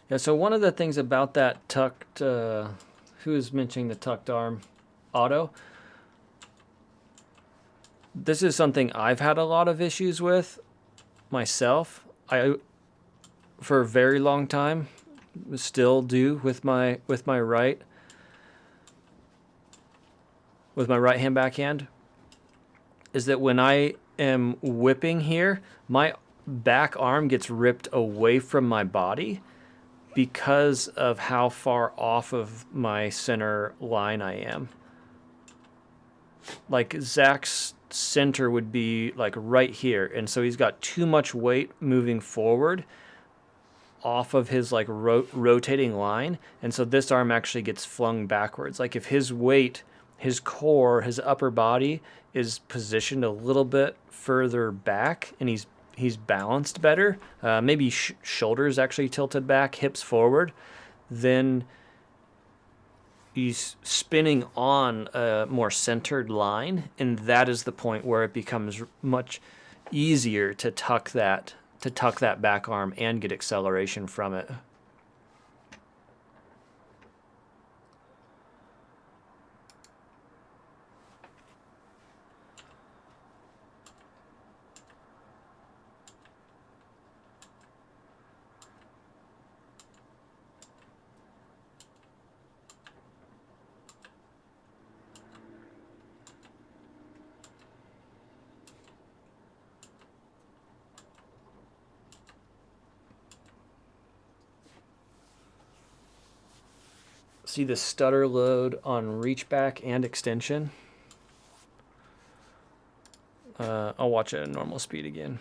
Yeah, so one of the things about that tucked, who is mentioning the tucked arm auto? This is something I've had a lot of issues with myself. For a very long time, still do with my right hand backhand, is that when I am whipping here, my back arm gets ripped away from my body because of how far off of my center line I am. like Zach's center would be like right here, and so he's got too much weight moving forward off of his like rotating line, and so this arm actually gets flung backwards. Like if his weight, his core, his upper body is positioned a little bit further back, and he's balanced better, maybe shoulders actually tilted back, hips forward, then he's spinning on a more centered line, and that is the point where it becomes much easier to tuck that back arm and get acceleration from it. See the stutter load on reach back and extension. I'll watch it at normal speed again.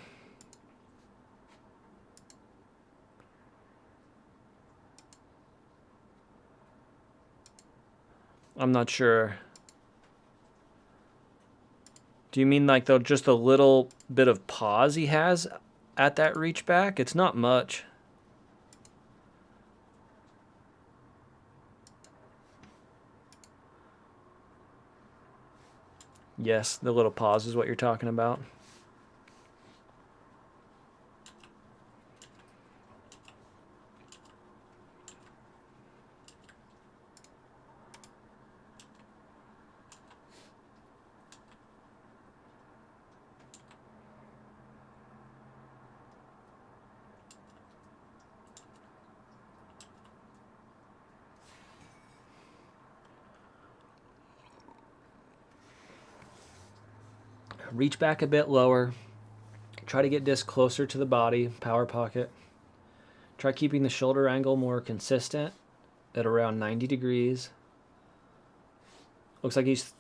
I'm not sure. Do you mean like just a little bit of pause he has at that reach back? It's not much. Yes, the little pause is what you're talking about. Reach back a bit lower. Try to get disc closer to the body, power pocket. Try keeping the shoulder angle more consistent at around 90 degrees. Looks like he's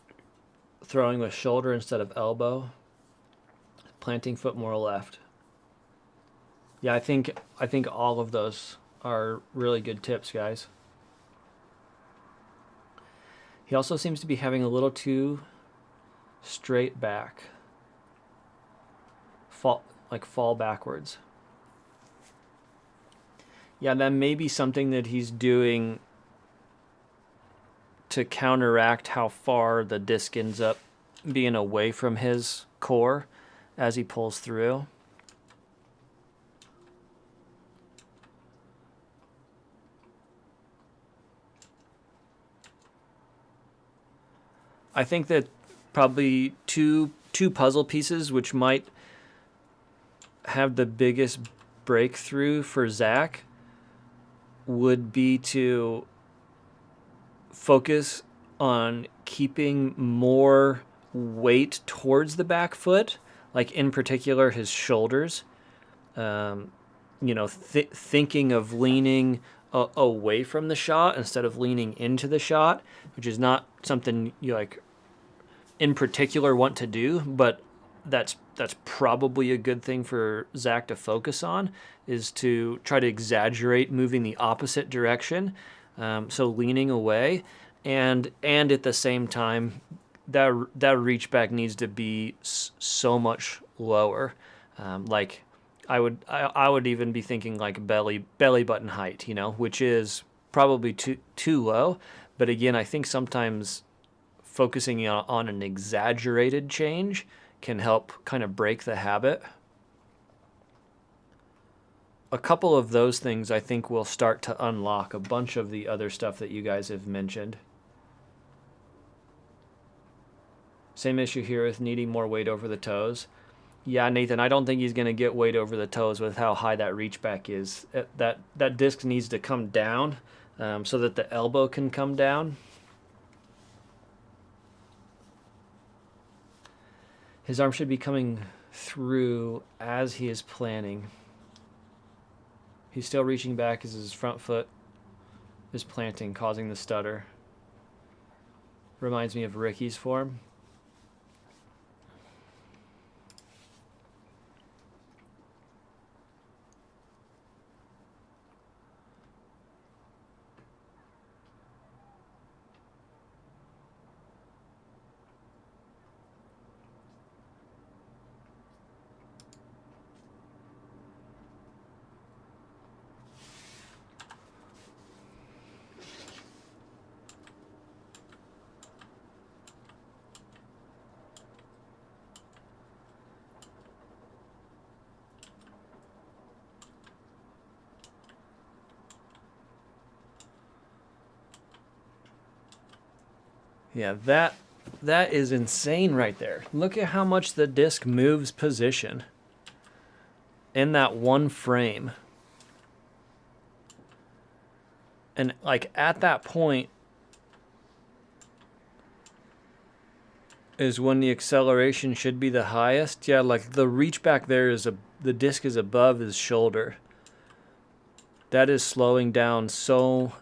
throwing with shoulder instead of elbow. Planting foot more left. Yeah, I think all of those are really good tips, guys. He also seems to be having a little too straight back. Fall backwards. Yeah, that may be something that he's doing to counteract how far the disc ends up being away from his core as he pulls through. I think that probably two puzzle pieces which might have the biggest breakthrough for Zach would be to focus on keeping more weight towards the back foot, like in particular his shoulders. Thinking of leaning away from the shot instead of leaning into the shot, which is not something you like in particular want to do, but that's probably a good thing for Zach to focus on, is to try to exaggerate moving the opposite direction, so leaning away, and at the same time that reach back needs to be so much lower. Like I would even be thinking like belly button height, which is probably too low. But again, I think sometimes focusing on an exaggerated change can help kind of break the habit. A couple of those things I think will start to unlock a bunch of the other stuff that you guys have mentioned. Same issue here with needing more weight over the toes. Yeah, Nathan, I don't think he's going to get weight over the toes with how high that reach back is. That disc needs to come down so that the elbow can come down. His arm should be coming through as he is planning. He's still reaching back as his front foot is planting, causing the stutter. Reminds me of Ricky's form. Yeah, that is insane right there. Look at how much the disc moves position in that one frame. And like at that point is when the acceleration should be the highest. Yeah, like the reach back there is the disc is above his shoulder. That is slowing down so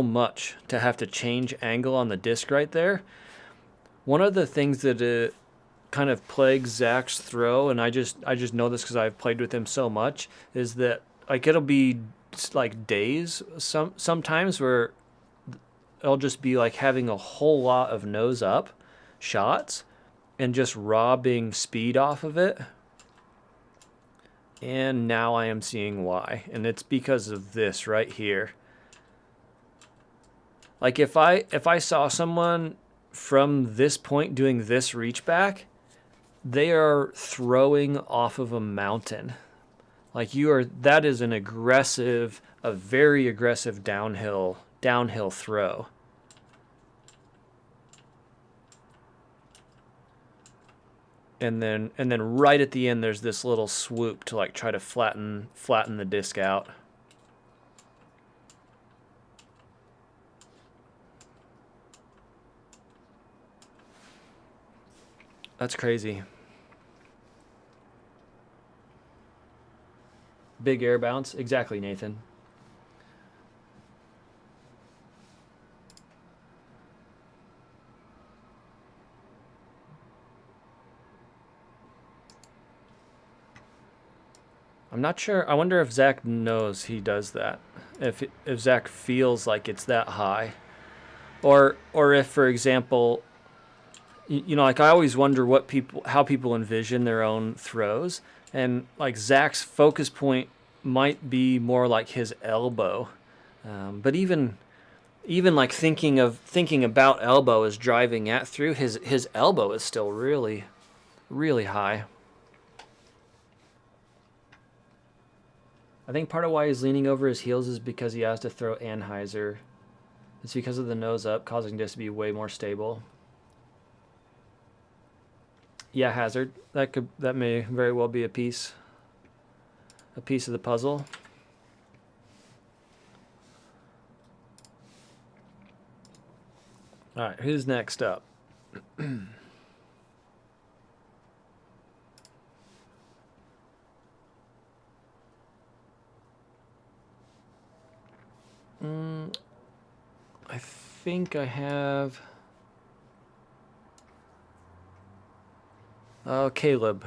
much to have to change angle on the disc right there. One of the things that kind of plagues Zach's throw, and I just know this because I've played with him so much, is that like it'll be like days sometimes where it'll just be like having a whole lot of nose up shots and just robbing speed off of it. And now I am seeing why, and it's because of this right here. Like if I saw someone from this point doing this reach back, they are throwing off of a mountain. Like that is a very aggressive downhill throw. And then right at the end there's this little swoop to like try to flatten the disc out. That's crazy. Big air bounce. Exactly, Nathan. I'm not sure. I wonder if Zach knows he does that. If Zach feels like it's that high. Or if, for example, you know, like I always wonder how people envision their own throws, and like Zach's focus point might be more like his elbow, but even like thinking about elbow as driving at through, his elbow is still really, really high. I think part of why he's leaning over his heels is because he has to throw Anheuser. It's because of the nose up, causing this to be way more stable. Yeah, Hazard. That may very well be a piece of the puzzle. All right, who's next up? I think I have... Caleb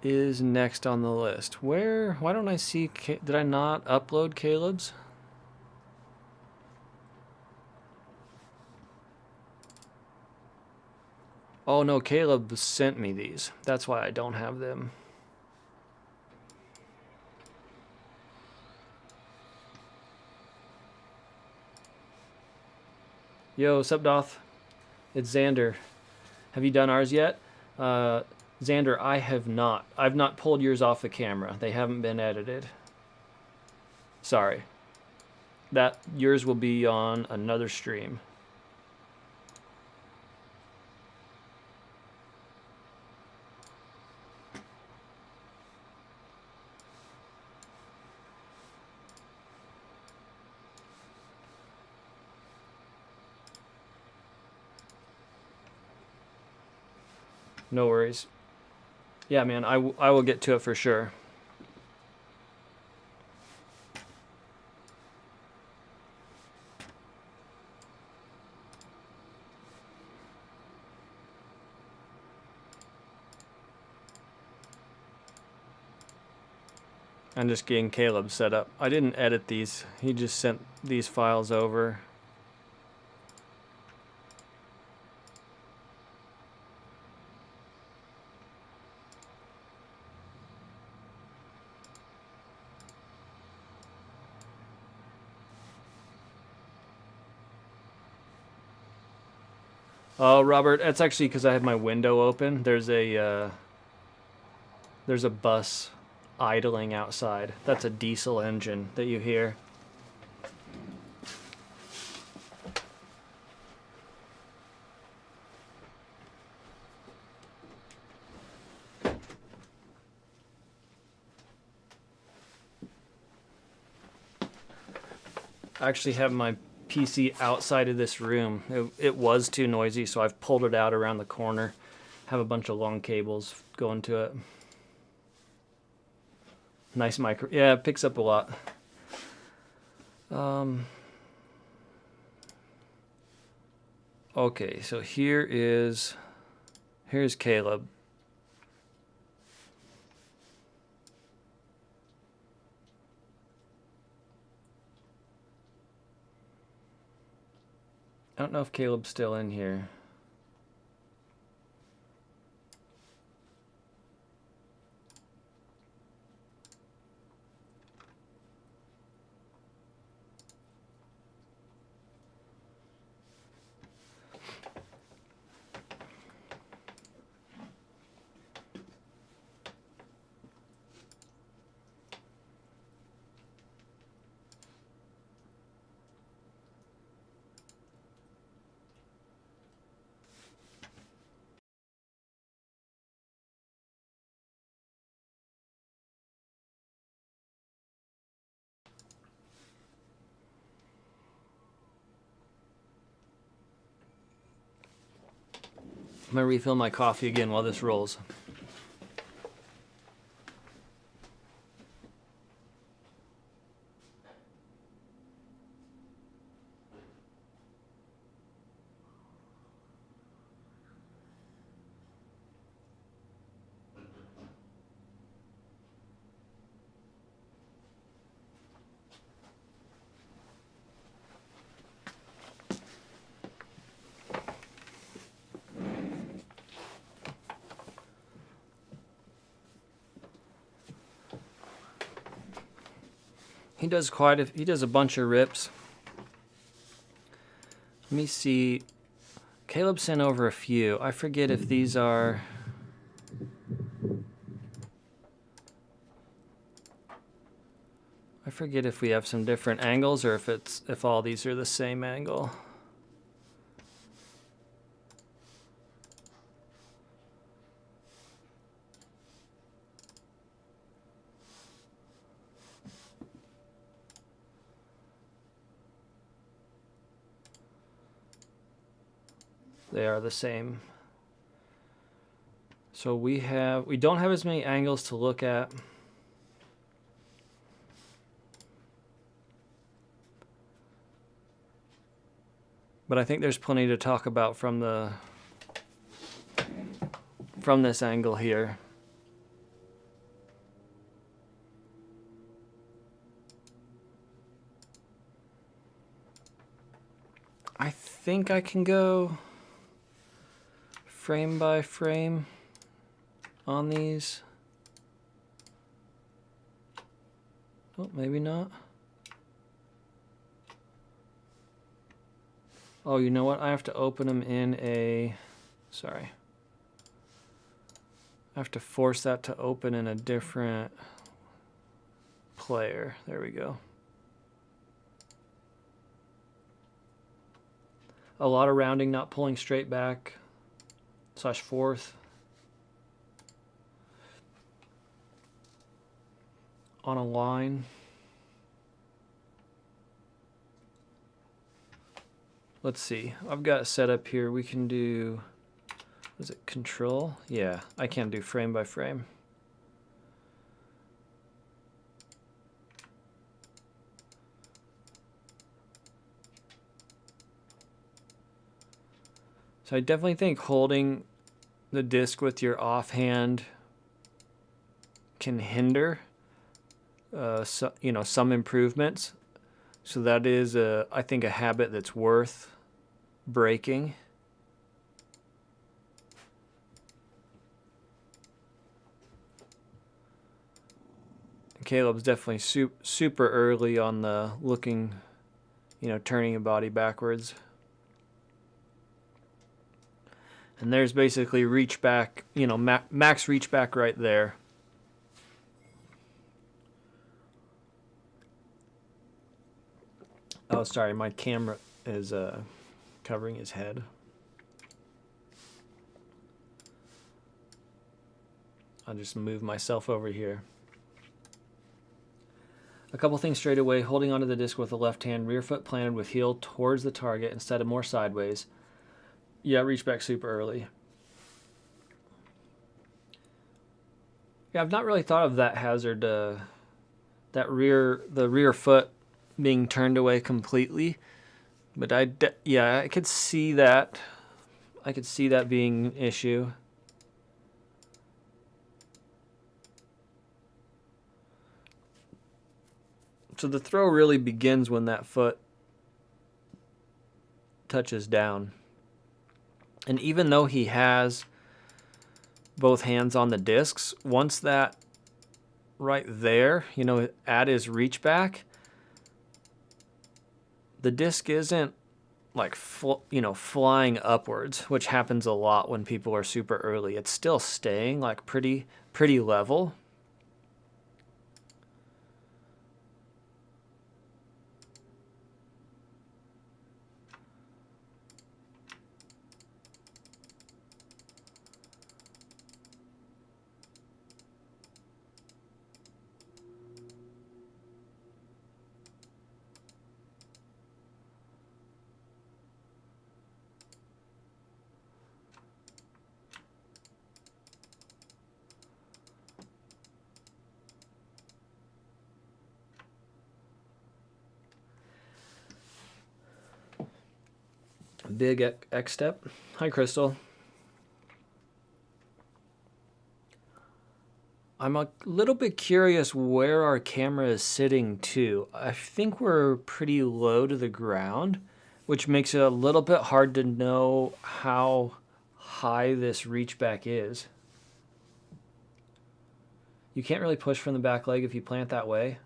is next on the list. Why don't I see... Did I not upload Caleb's? Oh no, Caleb sent me these. That's why I don't have them. Yo, sup Doth? It's Xander. Have you done ours yet? Xander, I have not. I've not pulled yours off the camera. They haven't been edited. Sorry. Yours will be on another stream. No worries. Yeah, man, I will get to it for sure. I'm just getting Caleb set up. I didn't edit these. He just sent these files over. Oh, Robert, that's actually because I have my window open. There's a bus idling outside. That's a diesel engine that you hear. I actually have my PC outside of this room. It was too noisy, so I've pulled it out around the corner. Have a bunch of long cables going to it. Nice micro. Yeah, it picks up a lot. Okay, so here's Caleb. I don't know if Caleb's still in here. I'm gonna refill my coffee again while this rolls. He does a bunch of rips. Let me see. Caleb sent over a few. I forget if these are. I forget if we have some different angles or if all these are the same angle. They are the same. So we don't have as many angles to look at. But I think there's plenty to talk about from this angle here. I think I can go frame by frame on these. Oh, maybe not. Oh, you know what? I have to open them in a... Sorry. I have to force that to open in a different player. There we go. A lot of rounding, not pulling straight back / fourth. On a line. Let's see. I've got it set up here. We can do, is it control? Yeah, I can do frame by frame. So I definitely think holding the disc with your offhand can hinder some improvements. So that is, I think, a habit that's worth breaking. Caleb's definitely super early on the looking, turning your body backwards. And there's basically reach back, max reach back right there. Oh, sorry, my camera is covering his head. I'll just move myself over here. A couple things straight away. Holding onto the disc with the left hand, rear foot planted with heel towards the target instead of more sideways. Yeah, reach back super early. Yeah, I've not really thought of that hazard, the rear foot being turned away completely. But I could see that. I could see that being an issue. So the throw really begins when that foot touches down. And even though he has both hands on the discs, once that right there, you know, at his reach back, the disc isn't like flying upwards, which happens a lot when people are super early. It's still staying like pretty level. Big X step. Hi, Crystal. I'm a little bit curious where our camera is sitting too. I think we're pretty low to the ground, which makes it a little bit hard to know how high this reach back is. You can't really push from the back leg if you plant that way.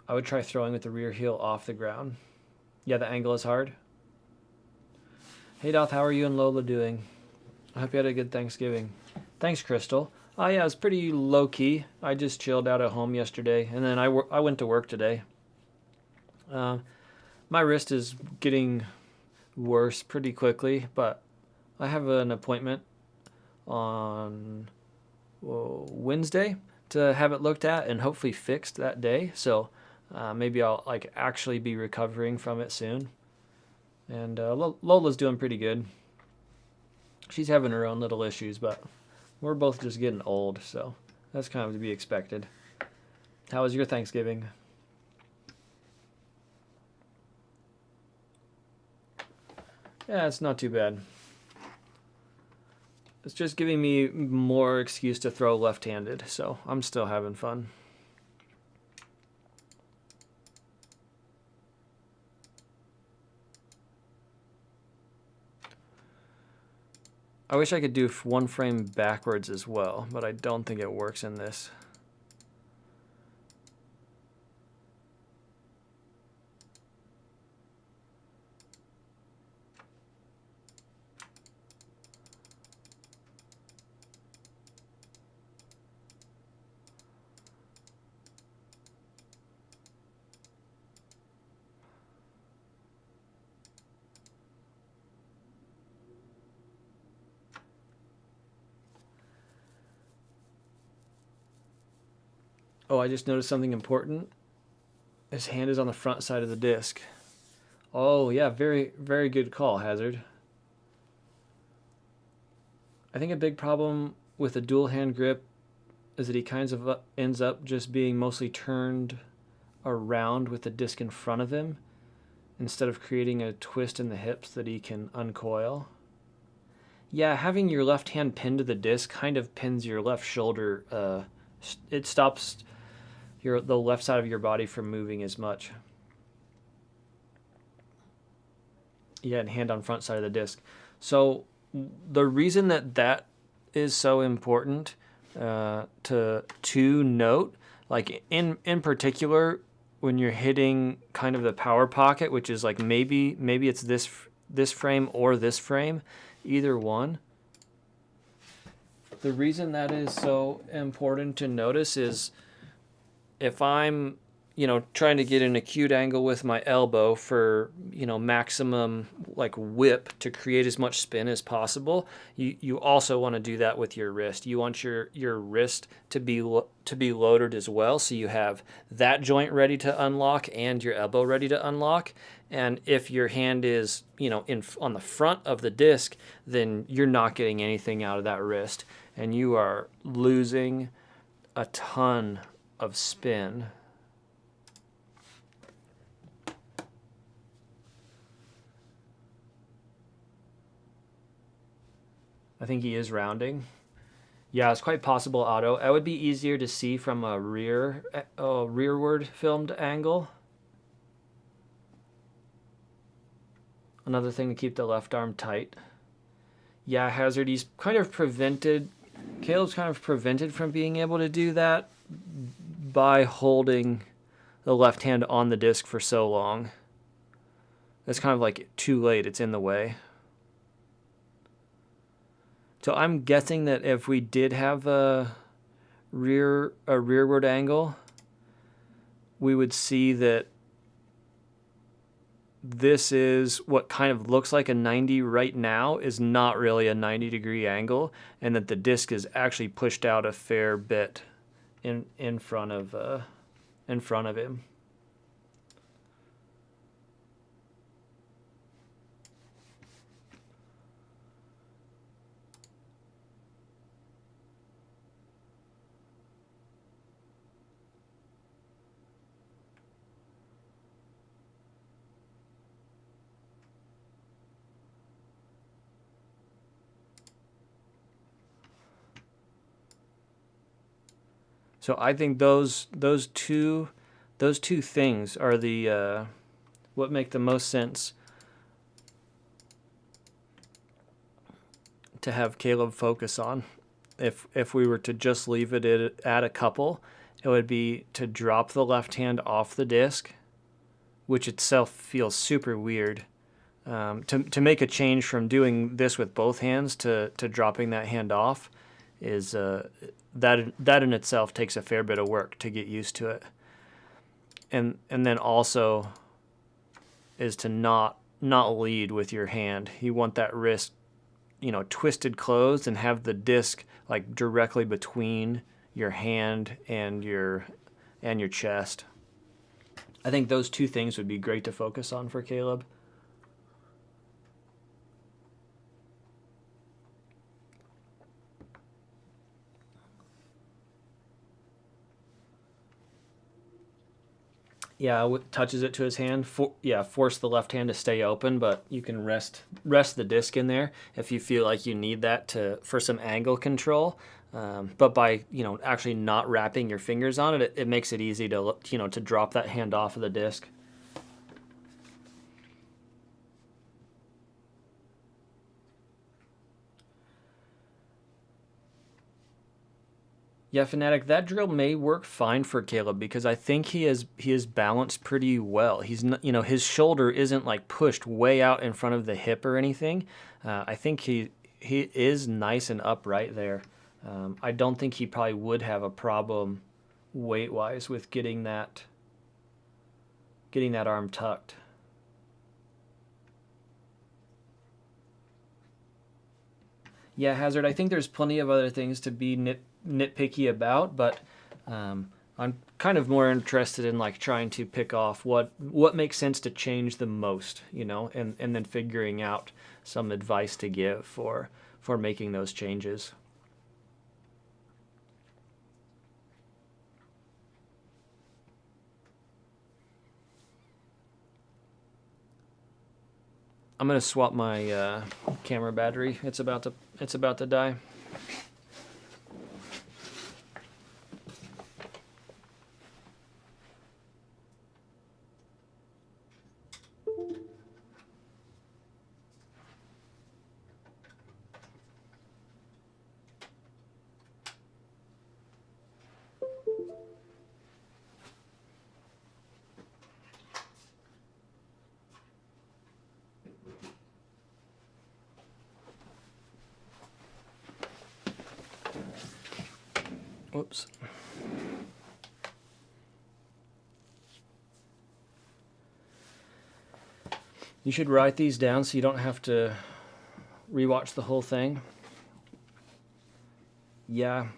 I would try throwing with the rear heel off the ground. Yeah, the angle is hard. Hey Doth, how are you and Lola doing? I hope you had a good Thanksgiving. Thanks, Crystal. Oh yeah, it was pretty low-key. I just chilled out at home yesterday, and then I went to work today. My wrist is getting worse pretty quickly, but I have an appointment on Wednesday to have it looked at and hopefully fixed that day. So maybe I'll like actually be recovering from it soon. And Lola's doing pretty good. She's having her own little issues, but we're both just getting old, so that's kind of to be expected. How was your Thanksgiving? Yeah, it's not too bad. It's just giving me more excuse to throw left-handed, so I'm still having fun. I wish I could do one frame backwards as well, but I don't think it works in this. Oh, I just noticed something important. His hand is on the front side of the disc. Oh, yeah, very, very good call, Hazard. I think a big problem with a dual hand grip is that he kind of ends up just being mostly turned around with the disc in front of him instead of creating a twist in the hips that he can uncoil. Yeah, having your left hand pinned to the disc kind of pins your left shoulder. It stops the left side of your body from moving as much. Yeah, and hand on front side of the disc. So the reason that is so important to note, like in particular, when you're hitting kind of the power pocket, which is like maybe it's this frame or this frame, either one. The reason that is so important to notice is if I'm, trying to get an acute angle with my elbow for, maximum like whip to create as much spin as possible. You also want to do that with your wrist. You want your wrist to be loaded as well, so you have that joint ready to unlock and your elbow ready to unlock. And if your hand is, on the front of the disc, then you're not getting anything out of that wrist, and you are losing a ton of spin. I think he is rounding. Yeah, it's quite possible auto. It would be easier to see from a rearward filmed angle. Another thing to keep the left arm tight. Yeah, Hazard, Caleb's kind of prevented from being able to do that by holding the left hand on the disc for so long. It's kind of like too late, it's in the way. So I'm guessing that if we did have a rearward angle, we would see that this is what kind of looks like a 90 right now is not really a 90-degree angle, and that the disc is actually pushed out a fair bit in front of him. So I think those two things are the what make the most sense to have Caleb focus on. If we were to just leave it at a couple, it would be to drop the left hand off the disc, which itself feels super weird. To make a change from doing this with both hands to dropping that hand off is that in itself takes a fair bit of work to get used to it. And then also is to not lead with your hand. You want that wrist, twisted closed, and have the disc like directly between your hand and your chest. I think those two things would be great to focus on for Caleb. Yeah, touches it to his hand. Force the left hand to stay open, but you can rest the disc in there if you feel like you need that for some angle control. But by actually not wrapping your fingers on it, it makes it easy to drop that hand off of the disc. Yeah, Fanatic, that drill may work fine for Caleb because I think he is balanced pretty well. He's not, his shoulder isn't like pushed way out in front of the hip or anything. I think he is nice and upright there. I don't think he probably would have a problem weight-wise with getting that arm tucked. Yeah, Hazard, I think there's plenty of other things to be nitpicky about, but I'm kind of more interested in like trying to pick off what makes sense to change the most, and then figuring out some advice to give for making those changes. I'm gonna swap my camera battery. It's about to die. Whoops. You should write these down so you don't have to rewatch the whole thing. Yeah,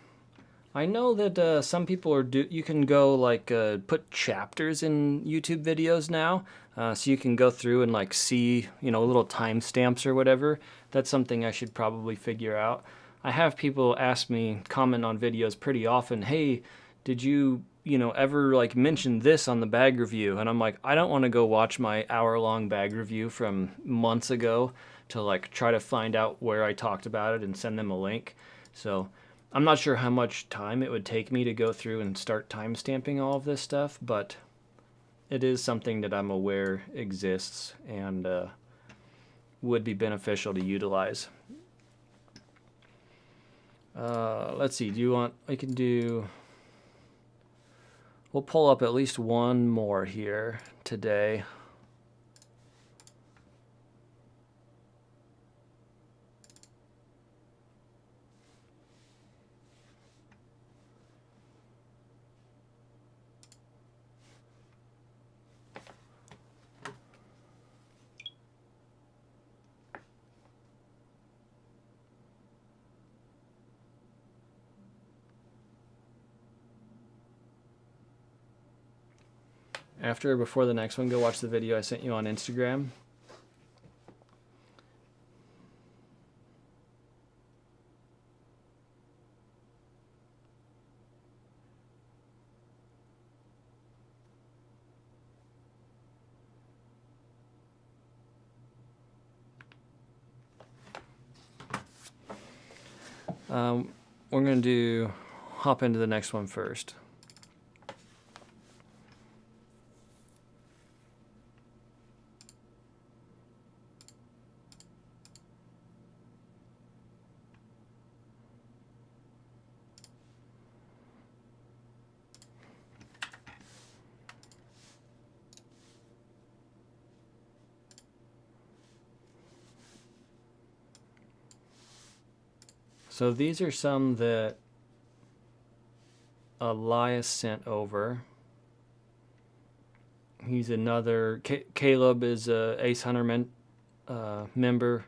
I know that some people are you can go like put chapters in YouTube videos now, so you can go through and like see, you know, little timestamps or whatever. That's something I should probably figure out. I have people ask me, comment on videos pretty often, hey, did you know, ever like mention this on the bag review? And I'm like, I don't want to go watch my hour-long bag review from months ago to like try to find out where I talked about it and send them a link. So I'm not sure how much time it would take me to go through and start timestamping all of this stuff, but it is something that I'm aware exists and would be beneficial to utilize. Let's see, do you want, we'll pull up at least one more here today. After or before the next one, go watch the video I sent you on Instagram. We're going to hop into the next one first. So these are some that Elias sent over. He's another, Caleb is a Ace Hunter member,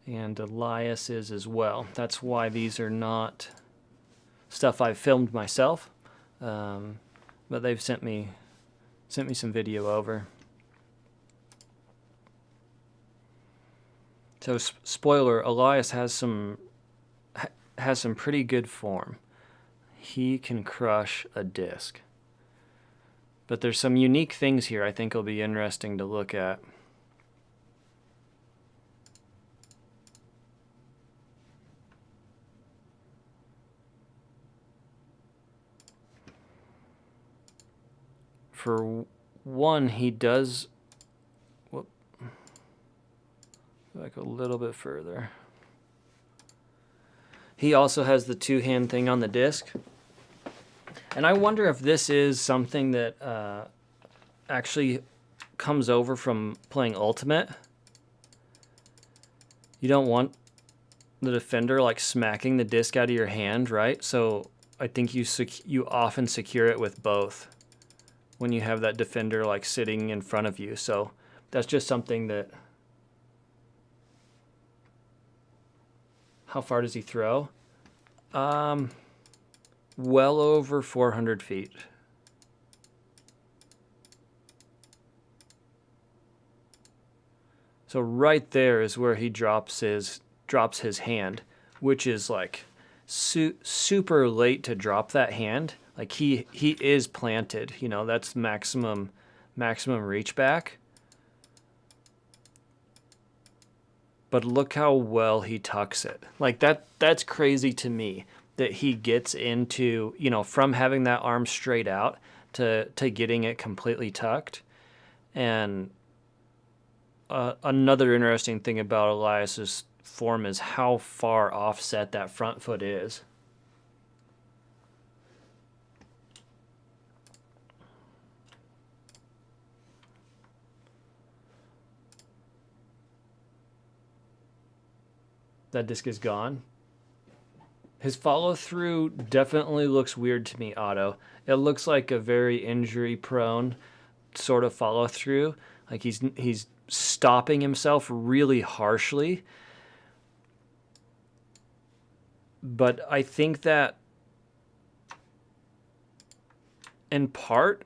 and Elias is as well. That's why these are not stuff I've filmed myself, but they've sent me some video over. So spoiler, Elias has some pretty good form. He can crush a disc. But there's some unique things here I think will be interesting to look at. For one, he does, like a little bit further. He also has the two-hand thing on the disc. And I wonder if this is something that actually comes over from playing Ultimate. You don't want the defender like smacking the disc out of your hand, right? So I think you often secure it with both when you have that defender like sitting in front of you. So that's just something that... How far does he throw? Well over 400 feet. So right there is where he drops his hand, which is like super late to drop that hand. Like he is planted, you know, that's maximum reach back. But look how well he tucks it. Like that's crazy to me that he gets into, you know, from having that arm straight out to getting it completely tucked. And another interesting thing about Elias's form is how far offset that front foot is. That disc is gone. His follow through definitely looks weird to me, Otto. It looks like a very injury prone sort of follow through. Like he's stopping himself really harshly. But I think that in part,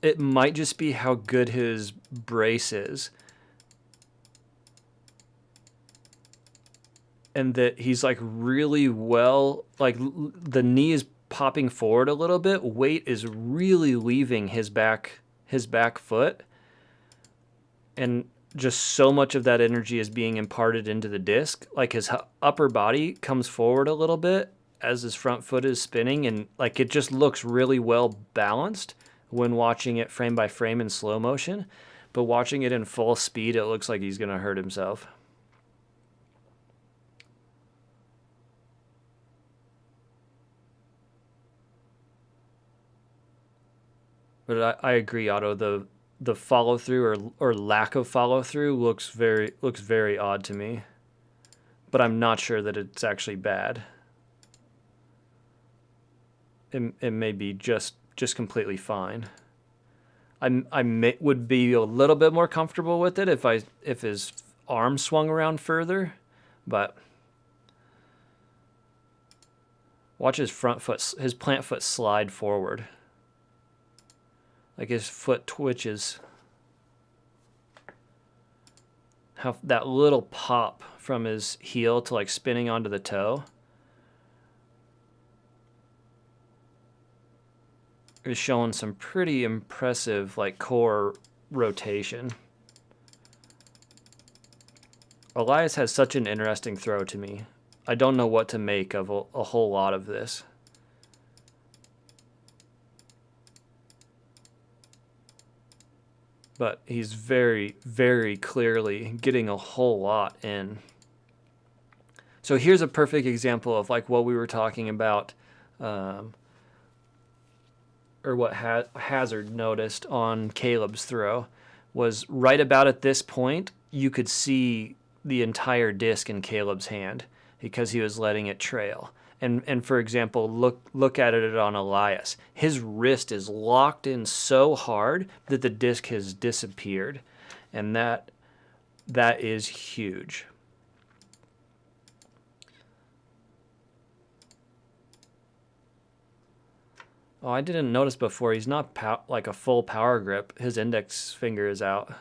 it might just be how good his brace is. And that he's like really well, like the knee is popping forward a little bit. Weight is really leaving his back foot. And just so much of that energy is being imparted into the disc. Like his upper body comes forward a little bit as his front foot is spinning. And like it just looks really well balanced when watching it frame by frame in slow motion. But watching it in full speed, it looks like he's going to hurt himself. But I agree, Otto. The follow through or lack of follow through looks very odd to me. But I'm not sure that it's actually bad. It may be just completely fine. Would be a little bit more comfortable with it if his arm swung around further, but watch his his plant foot slide forward. Like his foot twitches. How that little pop from his heel to like spinning onto the toe is showing some pretty impressive like core rotation. Elias has such an interesting throw to me. I don't know what to make of a whole lot of this. But he's very, very clearly getting a whole lot in. So here's a perfect example of like what we were talking about, or what Hazard noticed on Caleb's throw, was right about at this point, you could see the entire disc in Caleb's hand because he was letting it trail. And for example, look at it on Elias. His wrist is locked in so hard that the disc has disappeared, and that is huge. Oh, I didn't notice before. He's not like a full power grip. His index finger is out.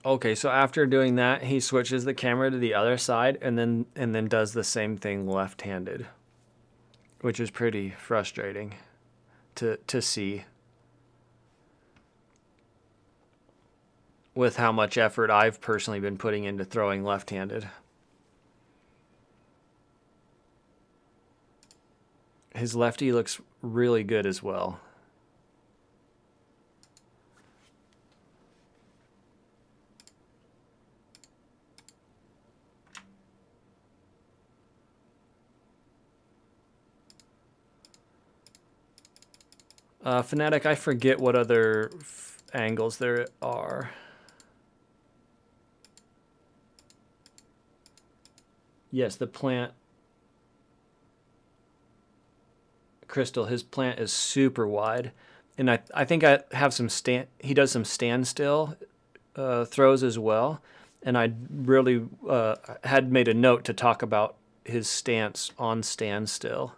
Okay, so after doing that, he switches the camera to the other side and then does the same thing left-handed, which is pretty frustrating to see with how much effort I've personally been putting into throwing left-handed. His lefty looks really good as well. Fanatic, I forget what other angles there are. Yes, the plant. Crystal, his plant is super wide. And I think I have some he does some standstill throws as well. And I really had made a note to talk about his stance on standstill.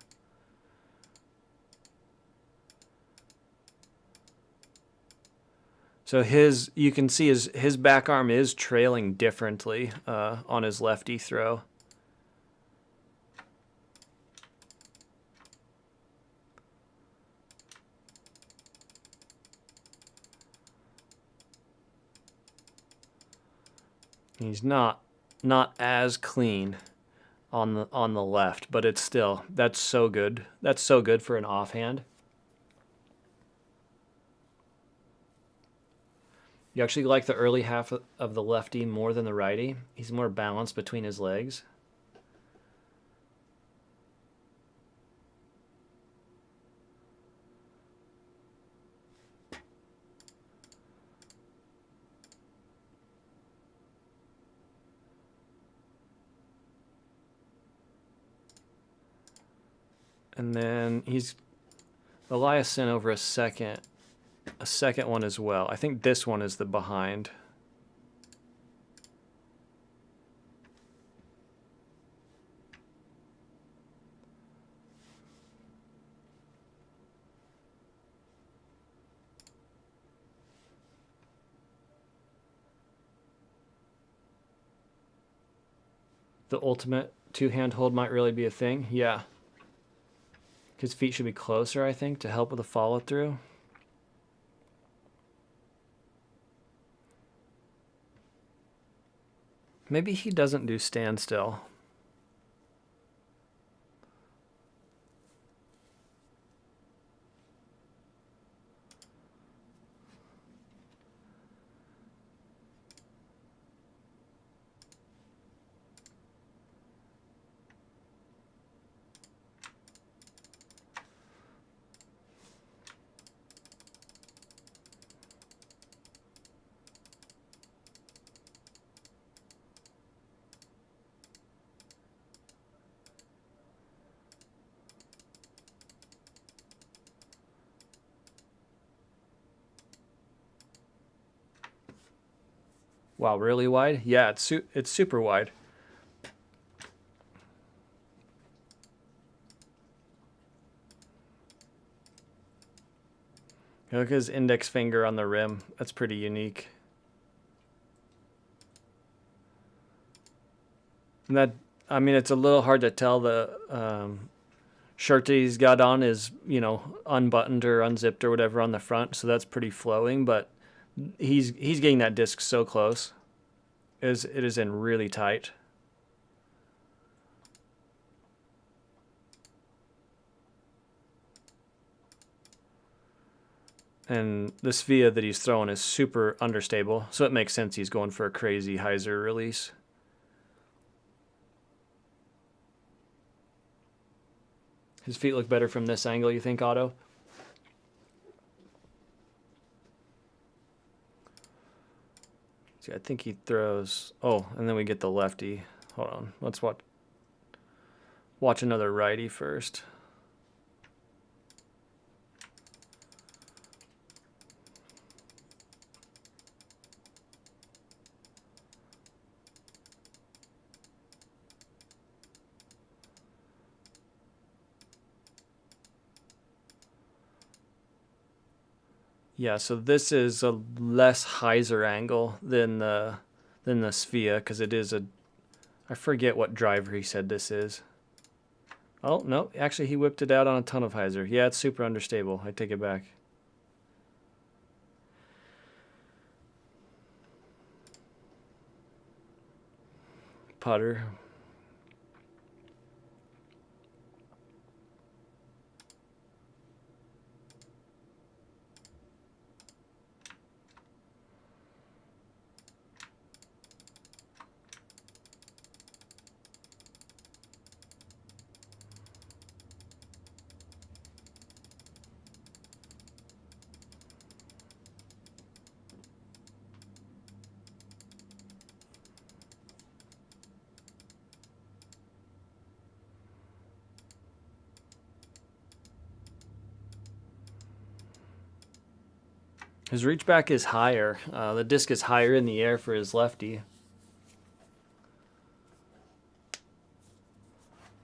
So you can see his back arm is trailing differently on his lefty throw. He's not as clean on the left, but it's still, that's so good. That's so good for an offhand. You actually like the early half of the lefty more than the righty? He's more balanced between his legs. And then Elias sent over a second one as well. I think this one is the behind. The ultimate two-hand hold might really be a thing. Yeah. His feet should be closer, I think, to help with the follow-through. Maybe he doesn't do standstill. Wow, really wide? Yeah, it's super wide. Look at his index finger on the rim. That's pretty unique. And that, I mean, it's a little hard to tell. The shirt that he's got on is, you know, unbuttoned or unzipped or whatever on the front, so that's pretty flowing, but he's getting that disc so close. It is in really tight. And this via that he's throwing is super understable, so it makes sense he's going for a crazy hyzer release. His feet look better from this angle, you think, Otto? See, I think he throws... Oh, and then we get the lefty. Hold on, let's watch another righty first. Yeah, so this is a less hyzer angle than the Sphia, because it is a... I forget what driver he said this is. Oh, no, actually he whipped it out on a ton of hyzer. Yeah, it's super understable. I take it back. Putter. His reach back is higher. The disc is higher in the air for his lefty.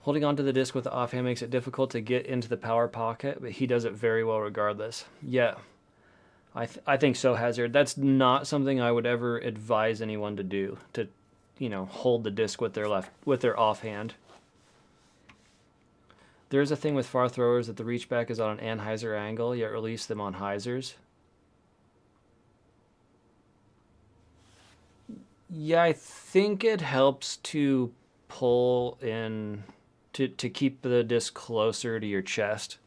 Holding onto the disc with the offhand makes it difficult to get into the power pocket, but he does it very well regardless. Yeah, I think so, Hazard. That's not something I would ever advise anyone to do, to, you know, hold the disc with their offhand. There is a thing with far throwers that the reach back is on an anhyzer angle, yet release them on hyzers. Yeah, I think it helps to pull in, to keep the disc closer to your chest.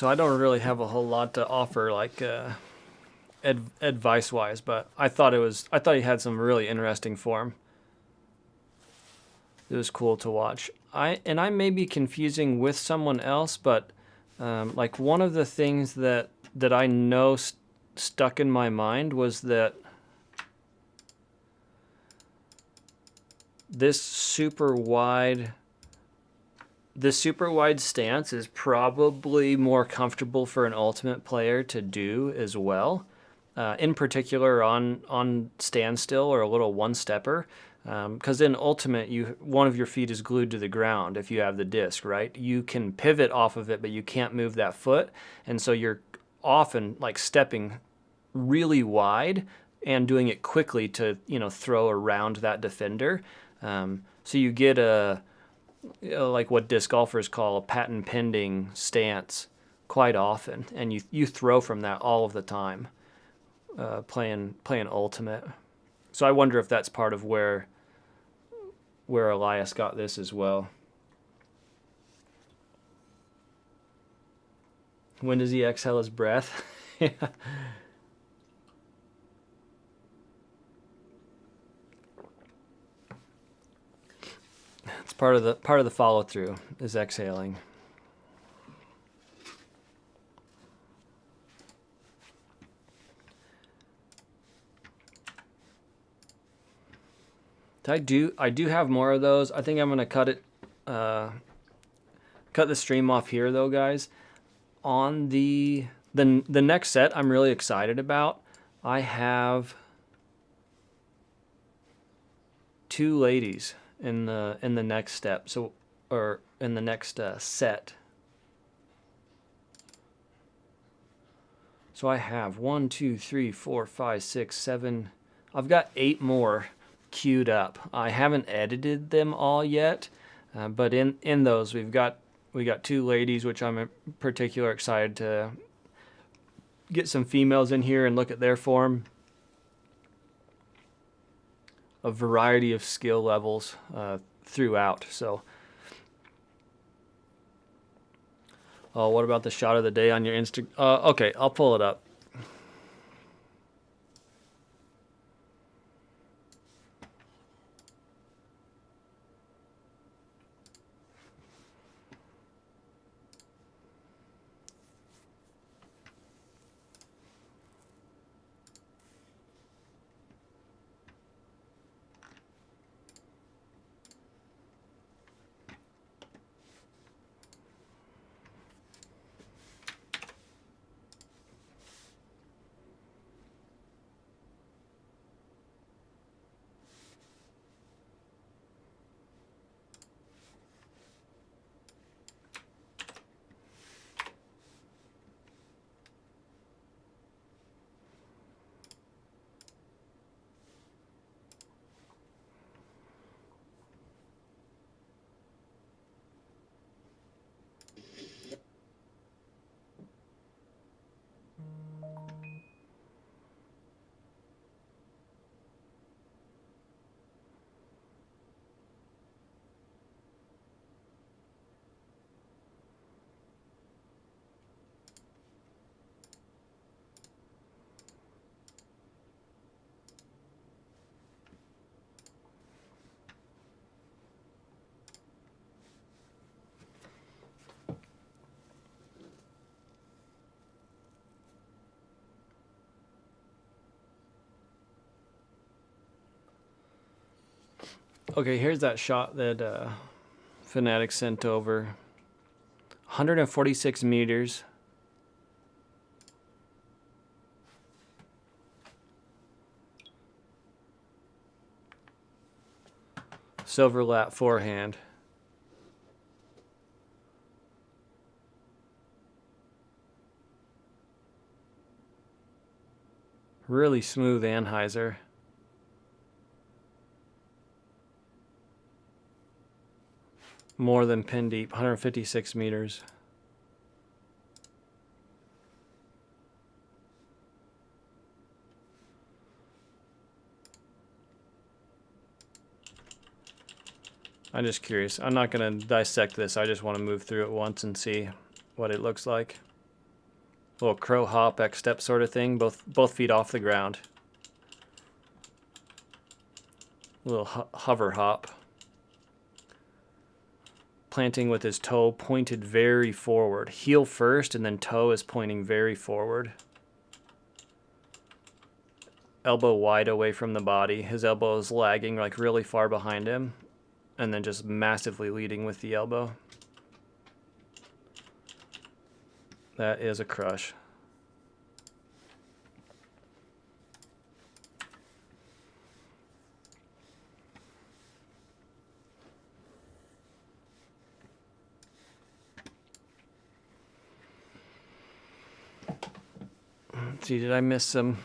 So I don't really have a whole lot to offer, like advice-wise, but I thought he had some really interesting form. It was cool to watch. I may be confusing with someone else, but like one of the things that I know stuck in my mind was that this super wide stance is probably more comfortable for an ultimate player to do as well. In particular on standstill or a little one-stepper. Because in ultimate, one of your feet is glued to the ground if you have the disc, right? You can pivot off of it, but you can't move that foot. And so you're often like stepping really wide and doing it quickly to, throw around that defender. So you get like what disc golfers call a patent pending stance quite often. And you throw from that all of the time playing ultimate. So I wonder if that's part of where Elias got this as well. When does he exhale his breath? Yeah. It's part of the follow through is exhaling. I do have more of those. I think I'm gonna cut the stream off here though, guys. On the next set I'm really excited about. I have 2 ladies in the next step, or in the next set. So I have 1, 2, 3, 4, 5, 6, 7. I've got 8 more queued up. I haven't edited them all yet, but in those we got 2 ladies, which I'm in particular excited to get some females in here and look at their form. A variety of skill levels throughout. So, what about the shot of the day on your Insta? Okay, I'll pull it up. Okay, here's that shot that Fanatic sent over. 146 meters. Silver lap forehand. Really smooth anhyzer. More than pin deep, 156 meters. I'm just curious. I'm not going to dissect this. I just want to move through it once and see what it looks like. Little crow hop, X step sort of thing. Both feet off the ground. Little hover hop. Planting with his toe pointed very forward. Heel first, and then toe is pointing very forward. Elbow wide away from the body. His elbow is lagging like really far behind him, and then just massively leading with the elbow. That is a crush. Let's see, did I miss some?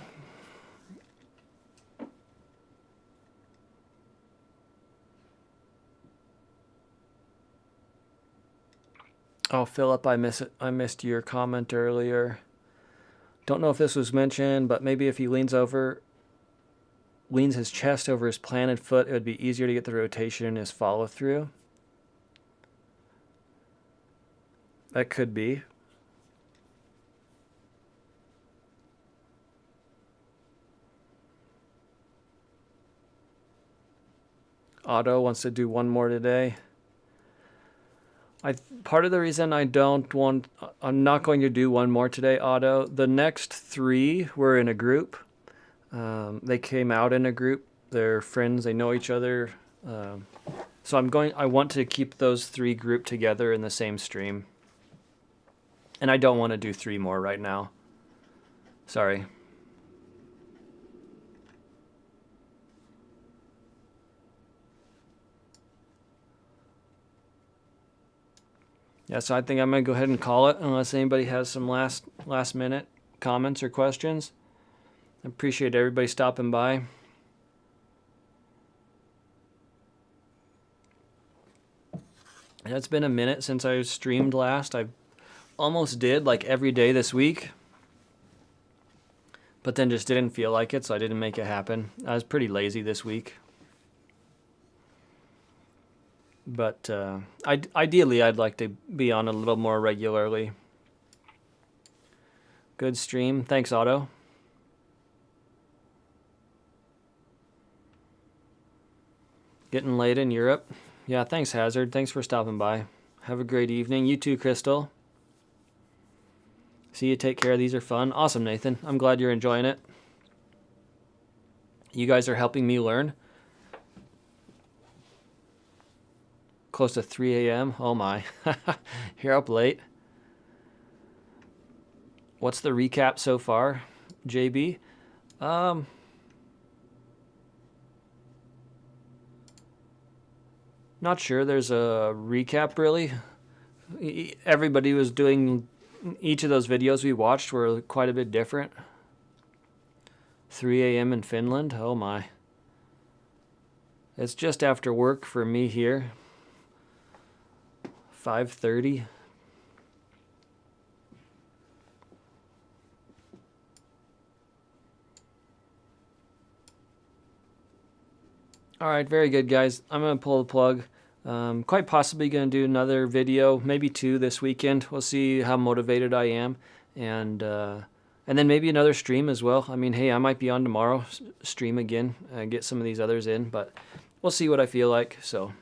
Oh, Philip, I missed your comment earlier. Don't know if this was mentioned, but maybe if he leans his chest over his planted foot, it would be easier to get the rotation in his follow through. That could be. Otto wants to do one more today. Part of the reason I'm not going to do one more today, Otto. The next 3 were in a group. They came out in a group. They're friends. They know each other. So I want to keep those 3 grouped together in the same stream. And I don't want to do 3 more right now. Sorry. Yeah, so I think I'm going to go ahead and call it unless anybody has some last minute comments or questions. I appreciate everybody stopping by. It's been a minute since I streamed last. I almost did like every day this week, but then just didn't feel like it, so I didn't make it happen. I was pretty lazy this week. But ideally, I'd like to be on a little more regularly. Good stream. Thanks, Otto. Getting late in Europe. Yeah, thanks, Hazard. Thanks for stopping by. Have a great evening. You too, Crystal. See you. Take care. These are fun. Awesome, Nathan. I'm glad you're enjoying it. You guys are helping me learn. Close to 3 a.m. Oh my. You're up late. What's the recap so far, JB? Not sure there's a recap really. Everybody was doing, each of those videos we watched were quite a bit different. 3 a.m. in Finland. Oh my. It's just after work for me here. 5:30. All right, very good, guys. I'm going to pull the plug. Quite possibly going to do another video, maybe 2 this weekend. We'll see how motivated I am. And then maybe another stream as well. I mean, hey, I might be on tomorrow, stream again, get some of these others in. But we'll see what I feel like, so...